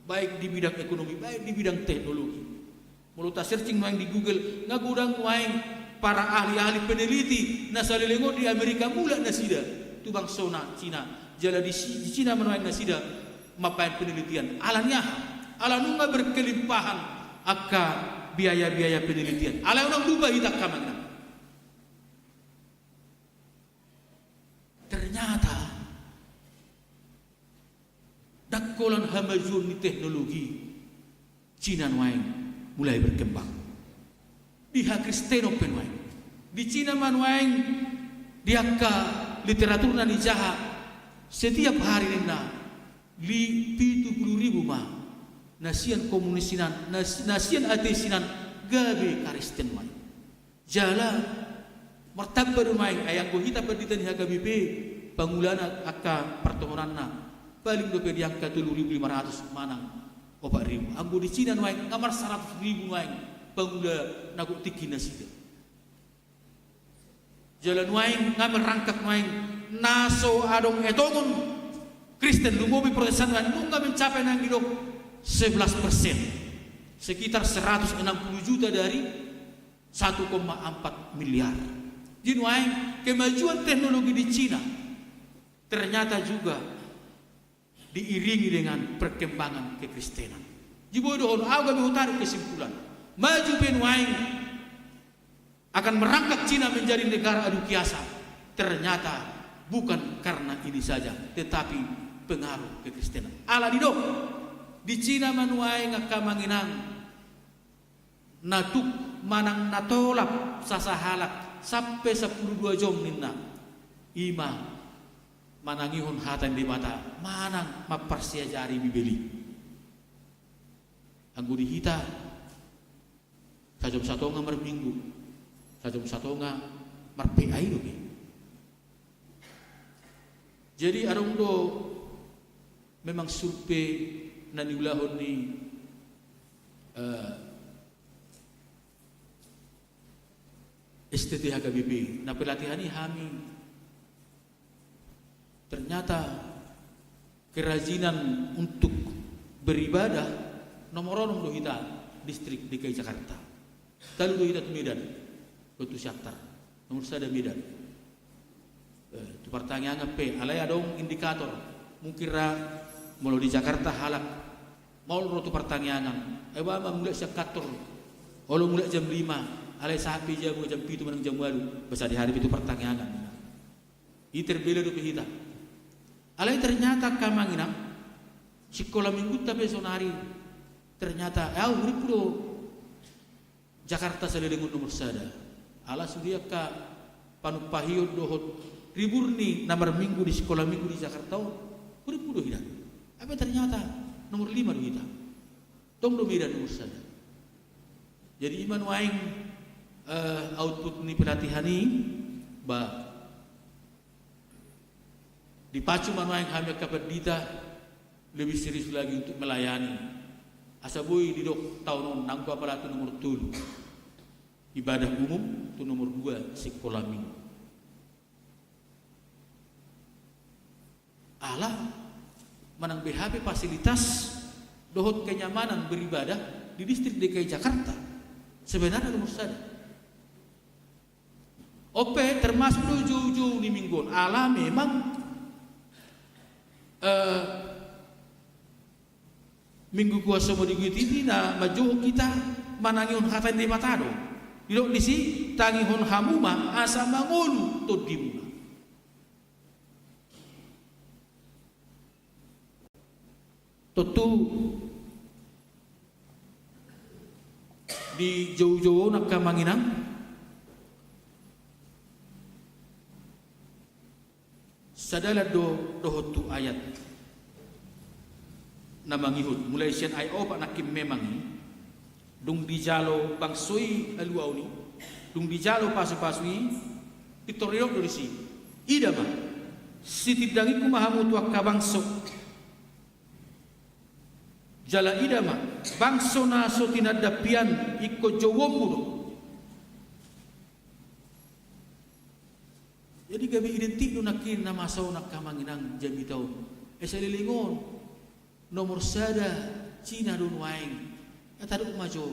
baik di bidang ekonomi baik di bidang teknologi muluta searching wae di Google ngagudang wae para ahli-ahli peneliti na salilengo di Amerika mula nasida tu bangsona Cina jala di Cina menuai nasida mapain penelitian alanya ala nunga berkelimpahan akka biaya-biaya penelitian ala unang lupa hitak kamana ternyata dakkolan hamazun ni teknologi Cina nuai mulai berkembang di hak Kristeno penwaeng di Cina manueng di akka literatur na nijaha setiap hari nina 70.000 mah nasian komunisinan nasian atesinan gabe Kristen wae jala martabbar maeng ayang go hita pendidikan haga BP pangulana akka pertohoranna paling do di angka 3.500 manang 4.000 anggo di Cina wae ngamar 100.000 wae pangula nagu tiki nasida jalan waing ngamel rangkak waing naso adong etongon Kristen lumobi Protestan waing nungga mencapai nang gidok 11%, sekitar 160 juta dari 1,4 miliar. Jadi waing kemajuan teknologi di Cina ternyata juga diiringi dengan perkembangan kekristenan. Jibodohon aku kami tarik kesimpulan maju penwaing akan merangkak Cina menjadi negara adu kiasa ternyata bukan karena ini saja tetapi pengaruh kekristenan ala didok di Cina manuai ngakamanginang natuk manang natolap sasahalak sampai 12 jam ninna ima manangihon hatan di mata manang maparsia jari bibeli anggo dihita sajom satonga marminggu sajom satonga marpeai do jadi arong do memang survei na niulahon ni STT HKBP na pelatihan ni kami ternyata kerajinan untuk beribadah nomor orang do kita distrik DKI Jakarta kalau do kita Medan Batu Syaktar nomor sada Medan itu pertanyaan apa alai adong indikator mungkin mau di Jakarta halak mau rotu pertanyaan mama mulai syakator olo mulai jam 5 alai sapi jam 7 menang jam 8 besar di hari itu pertanyaan itu terbela do kita alai ternyata kamanginam sekolah minggu tapi sonari ternyata urip Jakarta salilingun nomor sada ala sudia ka panupahiyo dohot riburni nomor minggu di sekolah minggu di Jakarta urip do hidat apa ternyata nomor 5 do kita tong do Medan nomor sada jadi iman waing output ni pelatihan ni ba dipacu man waing kami kaperdita lebih serius lagi untuk melayani asabui di dok tahun nangko apalatu nomor 7 ibadah umum itu nomor 2 sekolah minggu Allah menang BHP fasilitas dohot kenyamanan beribadah di distrik DKI Jakarta sebenarnya nomor 1 OP termasuk jauh-jauh di mingguan Allah memang minggu kuasa mau digiti na maju kita manangihon hatan di matado dilo disi tangihon hamuma asa mangolu to dimuna totu di jauh-jauh nak kamanginang sadala dohotu ayat namangihut mulai sian ay opa nakim memangi dung dijalo bangsoi aluau ni dung dijalo pasu-pasui itoriok dari si ida ba si tidangi kumahamu tuak kabangso jala ida ma bangso na so tinadapian iko jowombudo. Jadi gabi identik nakin na masaw na kamanginang jam bitaw. Sa lilingon nomor sada Cina dun waing. At hadok majo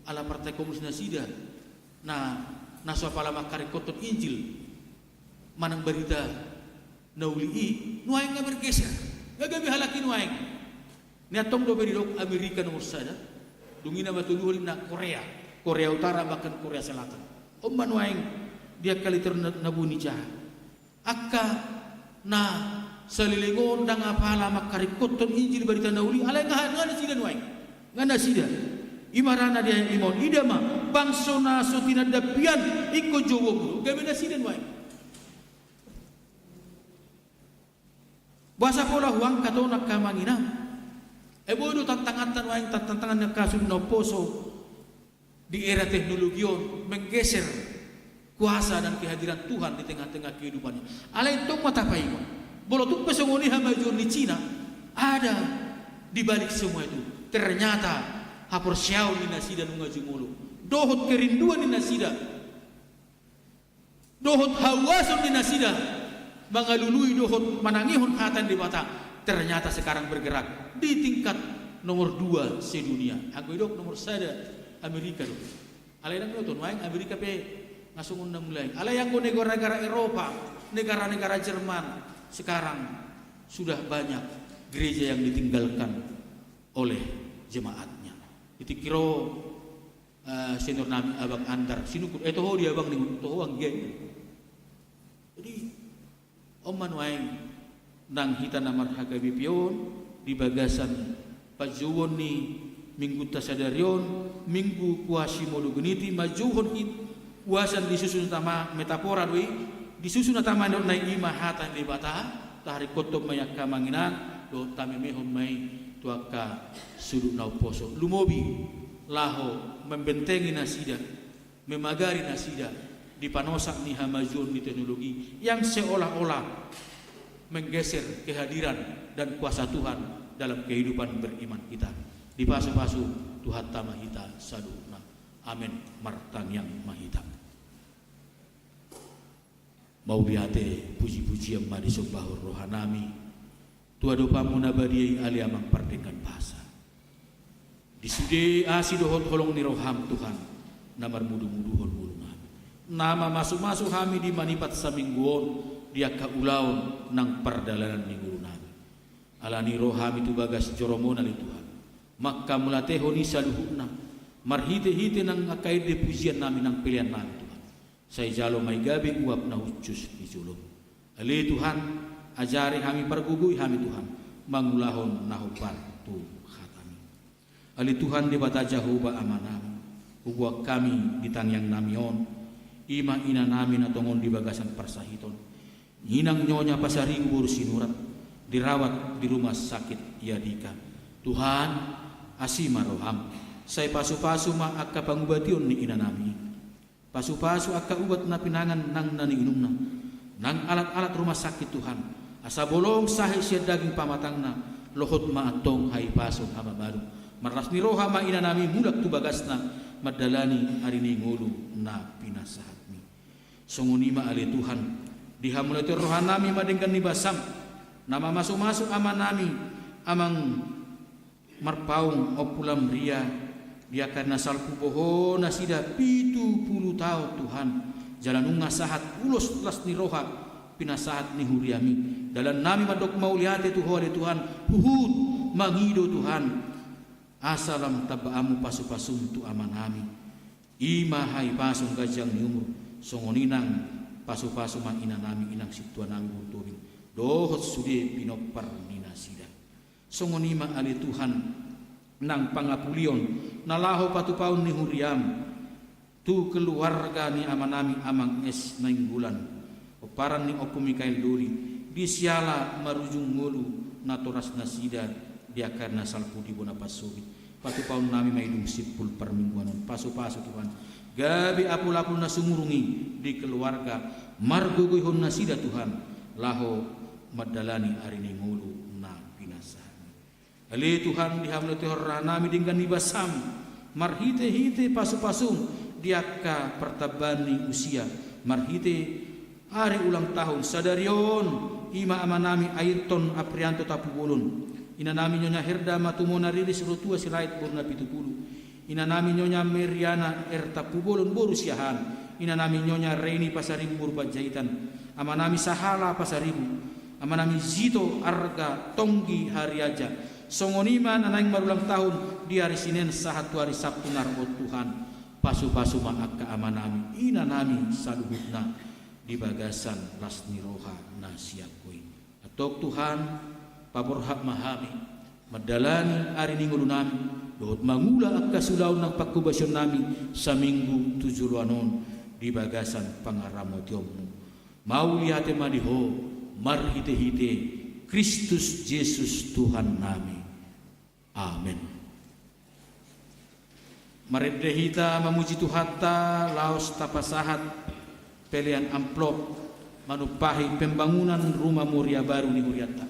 ala Partai Komunis na sida na naswa pala makarikoton Injil manang berita na ulii nuwaing nga bergeser. Gagabi halakin nuwaing. Niatong do beridok Amerika nomor sada. Dungina matuluhul na Korea Utara bahkan Korea Selatan. Manuwaing dia kali ternabuni jahat akka na salilingon dang apala makarikoton Injil berita nauli alay nga sida nuay nga sida imarana dia limon ida ma bangso na so tinadapian iko jowo mo gabi na sida nuay basa pola huang kato nakamangina bodo tantangan nuay tantangan na kasun na poso di era teknologiyon menggeser kuasa dan kehadiran Tuhan di tengah-tengah kehidupannya. Alay itong matapai mo. Bolotung pesongoni hamajur di Cina ada di balik semua itu. Ternyata hapor siyaw ni nasida nunga jumulu. Dohot kerinduan ni nasida. Dohot hawason ni nasida. Mangalului dohot manangihon hatan di bata. Ternyata sekarang bergerak di tingkat nomor 2 sedunia. Aku hidup nomor 1 Amerika. Alay nang nonton, main Amerika pe ngasungun na mulai. Alayang ko negara-negara Eropa, negara-negara Jerman sekarang sudah banyak gereja yang ditinggalkan oleh jemaatnya. Itu kiro senior nami abang andar sinukut. Toho dia abang nih, toho ang gay. Jadi om manuaing nang hita namar hagabipion di bagasan pajuwon ni minggu tasadarion minggu kuasi modu geniti majuhon hit wasan disusun tama metafora doi disusun tama no nai ima hatan di bata tahari kotob mayak kamanginan do tami mehon mai tuaka sudut nau poso lumobi laho membentengi nasida memagari nasida di panosak ni hamajun di teknologi yang seolah-olah menggeser kehadiran dan kuasa Tuhan dalam kehidupan beriman kita di pasu-pasu Tuhan tama hita saduna amin martang yang mahita mau biate puji-pujian madi sombahur rohanami tua dopamu nabadiai ali amang pardekan bahasa disude asi dohot holong ni roham Tuhan namar mudu-muduhon mulungan nama masuk-masuk kami di manipat samingguon dia kaulaun nang perdalanan minggu nabi alani roham itu bagas joromon ali Tuhan maka mulateho ni saluhuna marhite-hite nang akaid de pujian nami nang pilihan nami saya jalo mai gabi uap na hucus di julung. Ali Tuhan ajari kami pergugui kami Tuhan mangulahon nahupar tu khatami. Ali Tuhan di bata jahuba amanam. Ubuak kami di tangyang namion. Ima ina nami na tongon di bagasan persahiton. Hinang nyonya pasari kubur sinurat dirawat di rumah sakit Yadika. Tuhan asima roham. Saya pasu-pasu ma akka pangubation ni ina nami. Pasu-pasu akka ubat na pinangan nang naninginumna nang alat-alat rumah sakit Tuhan asa bolong sahi siya daging pamatangna lohot maatong hai pasong hama baru maras ni roha ma ina nami mulak tu bagasna madalani hari ni ngulu na pinasahatmi songunima ali Tuhan dihamulati roha nami madengkan ni basam nama masuk-masuk ama nami amang marpaung opulam ria dia karena salpu boho nasida 70 tahun Tuhan jalan sahat ulos las ni roha pinasahat ni huriami dalam nami madok mauliate Tuhan huhud mangido Tuhan asalam tabaamu pasu-pasum tu aman nami ima hai pasung gajang ni umur songoninang pasu-pasu mang ina nami inang situan nami buntubing dohot sude pinopar ni nasida songonima ali Tuhan nang pangapulion nalaho patupaon ni huriam tu keluarga ni amanami amang es nainggulan oparan ni opo Mikael Duri disiala marujung ngulu natoras nasida dia karena salpu di bona pasubi patupaon nami maidung sipul permingguanan pasu-pasu Tuhan gabi apul-apul na sumurungi di keluarga margogoyhon nasida Tuhan laho madalani arini ngulu na binasa ali Tuhan dihamlati horranami dengan ibasam marhite-hite pasu-pasung diaka pertabani usia marhite hari ulang tahun sadarion ima amanami Ayrton Aprianto Tapubulun ina nami nyonya Herda Matumona rilis rotua silait burna 70 ina nami nyonya Meriana Tapubulun boru siahan ina nami nyonya Reni Pasaribu Burba Jahitan amanami Sahala Pasaribu amanami Zito Arga Tonggi Hariaja songonima nanaing marulang tahun di hari Senin sahatu hari Sabtu ngarot Tuhan pasu-pasu maaka amanami ina nami saluhutna di bagasan lasni roha nasiakoi atok Tuhan paborhak mahami madalani ari ningulu nami dot mangula akka sulaw ng pagkubasyon nami sa minggu 7 luanon di bagasan pangaramo tiyommu maulihate madiho marhite-hite Kristus Yesus Tuhan nami amen. Maredehita memuji Tuhata laos tapasahat pelian amplop manupahi pembangunan rumah muria baru di Huriata.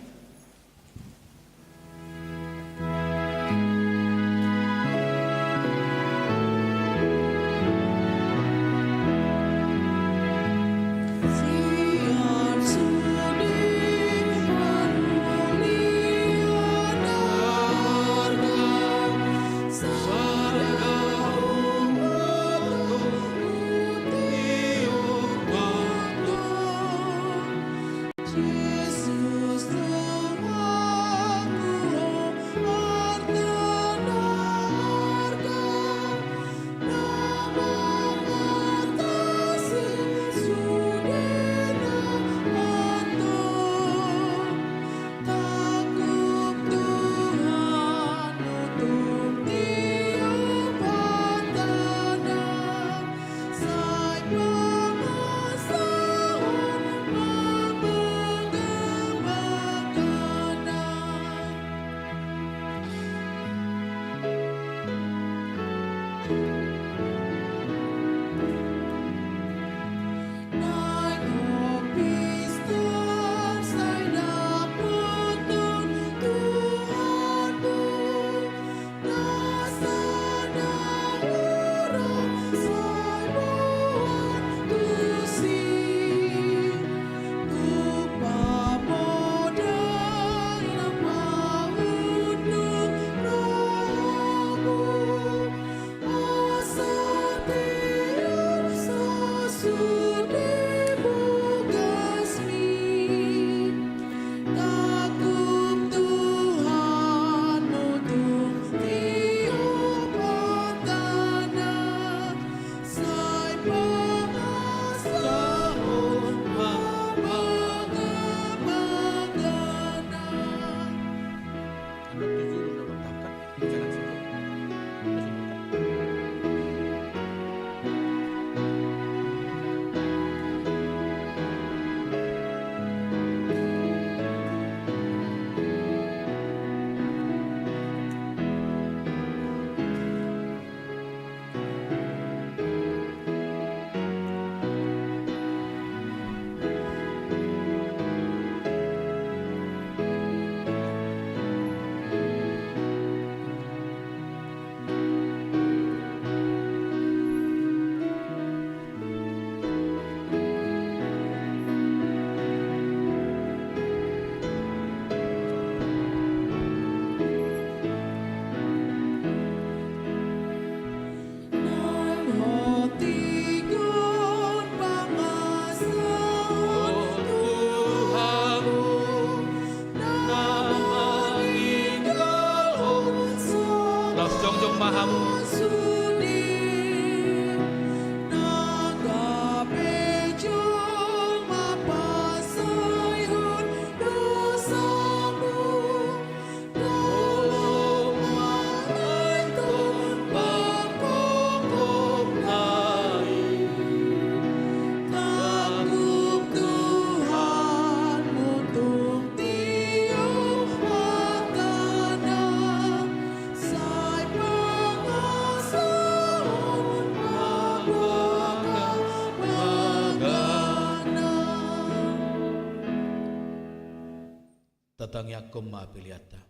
tangya koma piliata.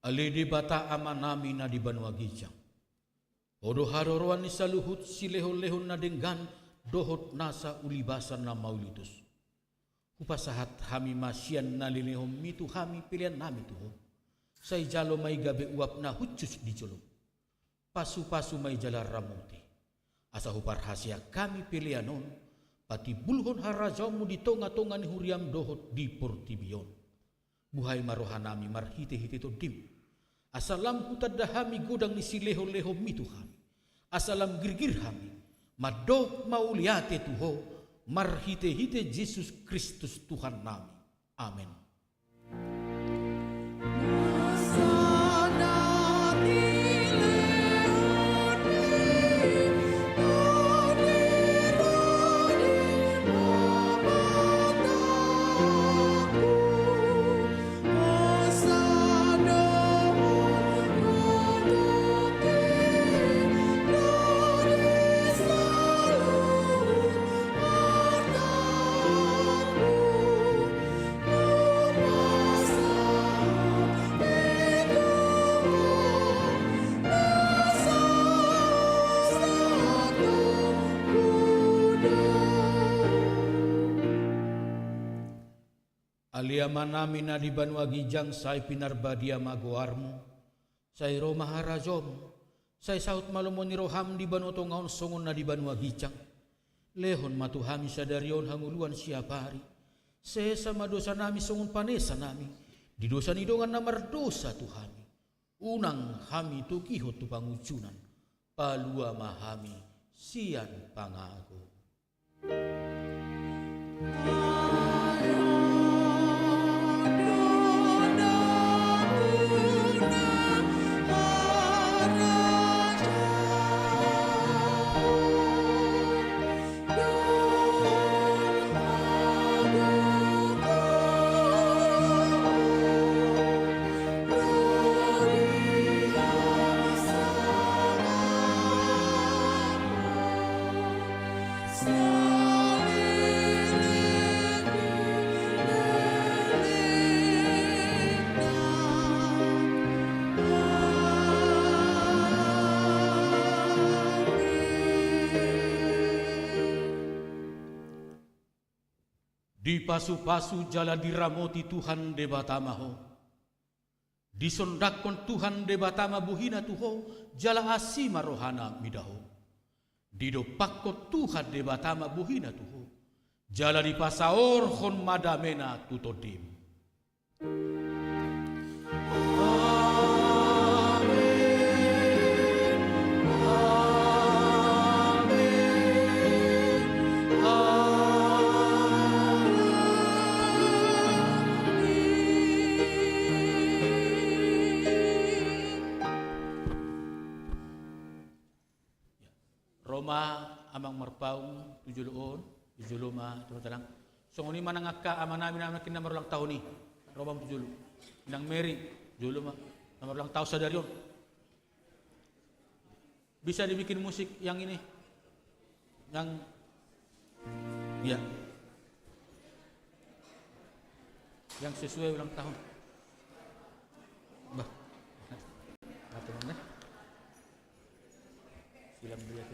Ali di bata amanami na di Banua Gijang. Odo haroroan ni saluhut si lehon-lehon na denggan dohot nasa ulibasan na maulitus. Hupasahat hami masyan na lilehom mitu hami pilihan nami tuho. Say jalo may gabi uap na hutsus di jolo. Pasu-pasu may jalar ramuti. Asa huparhasya kami pilihanon. Pati bulhon harajamu di tonga-tonga ni huriam dohot di portibion. Buhay marohanami marhite-hite to dim. Asalam hutadahami godang ni si leho-leho mitu hami. Asalam girgir hami. Madok mauliate tuho. Marhite-hite Yesus Kristus Tuhan nami. Amin. Aliaman namin na di Banua Gijang say pinarbadia magoarmo, say Roma harazom, say saut malumon ni roham di Banua Tongaon songon na di Banua Gijang, lehon matuhami sa darion hanguluan siapari, sesa madosa nami songon panesa nami, di dosa nidongan na mardosa tuhami, unang hami tukihot tu pangucunan, palua mahami sian pangago. Di pasu-pasu jala diramoti Tuhan de batamaho. Disondakon Tuhan de batama buhina tuho jala asima rohana midaho. Didopakko Tuhan de batama buhina tuho jala di pasaor hon madamena tutodim. Roma amang marpaung tujuloon tujuloma teman-teman. Songoni manangaka amang namin kinamarulang tahun ni Roma tujulo. Nang Mary juloma namarulang tahun sa darion. Bisa dibikin musik yang ini, yang ya, yang sesuai ulang tahun. Bah, teman-teman, silam dulu ya.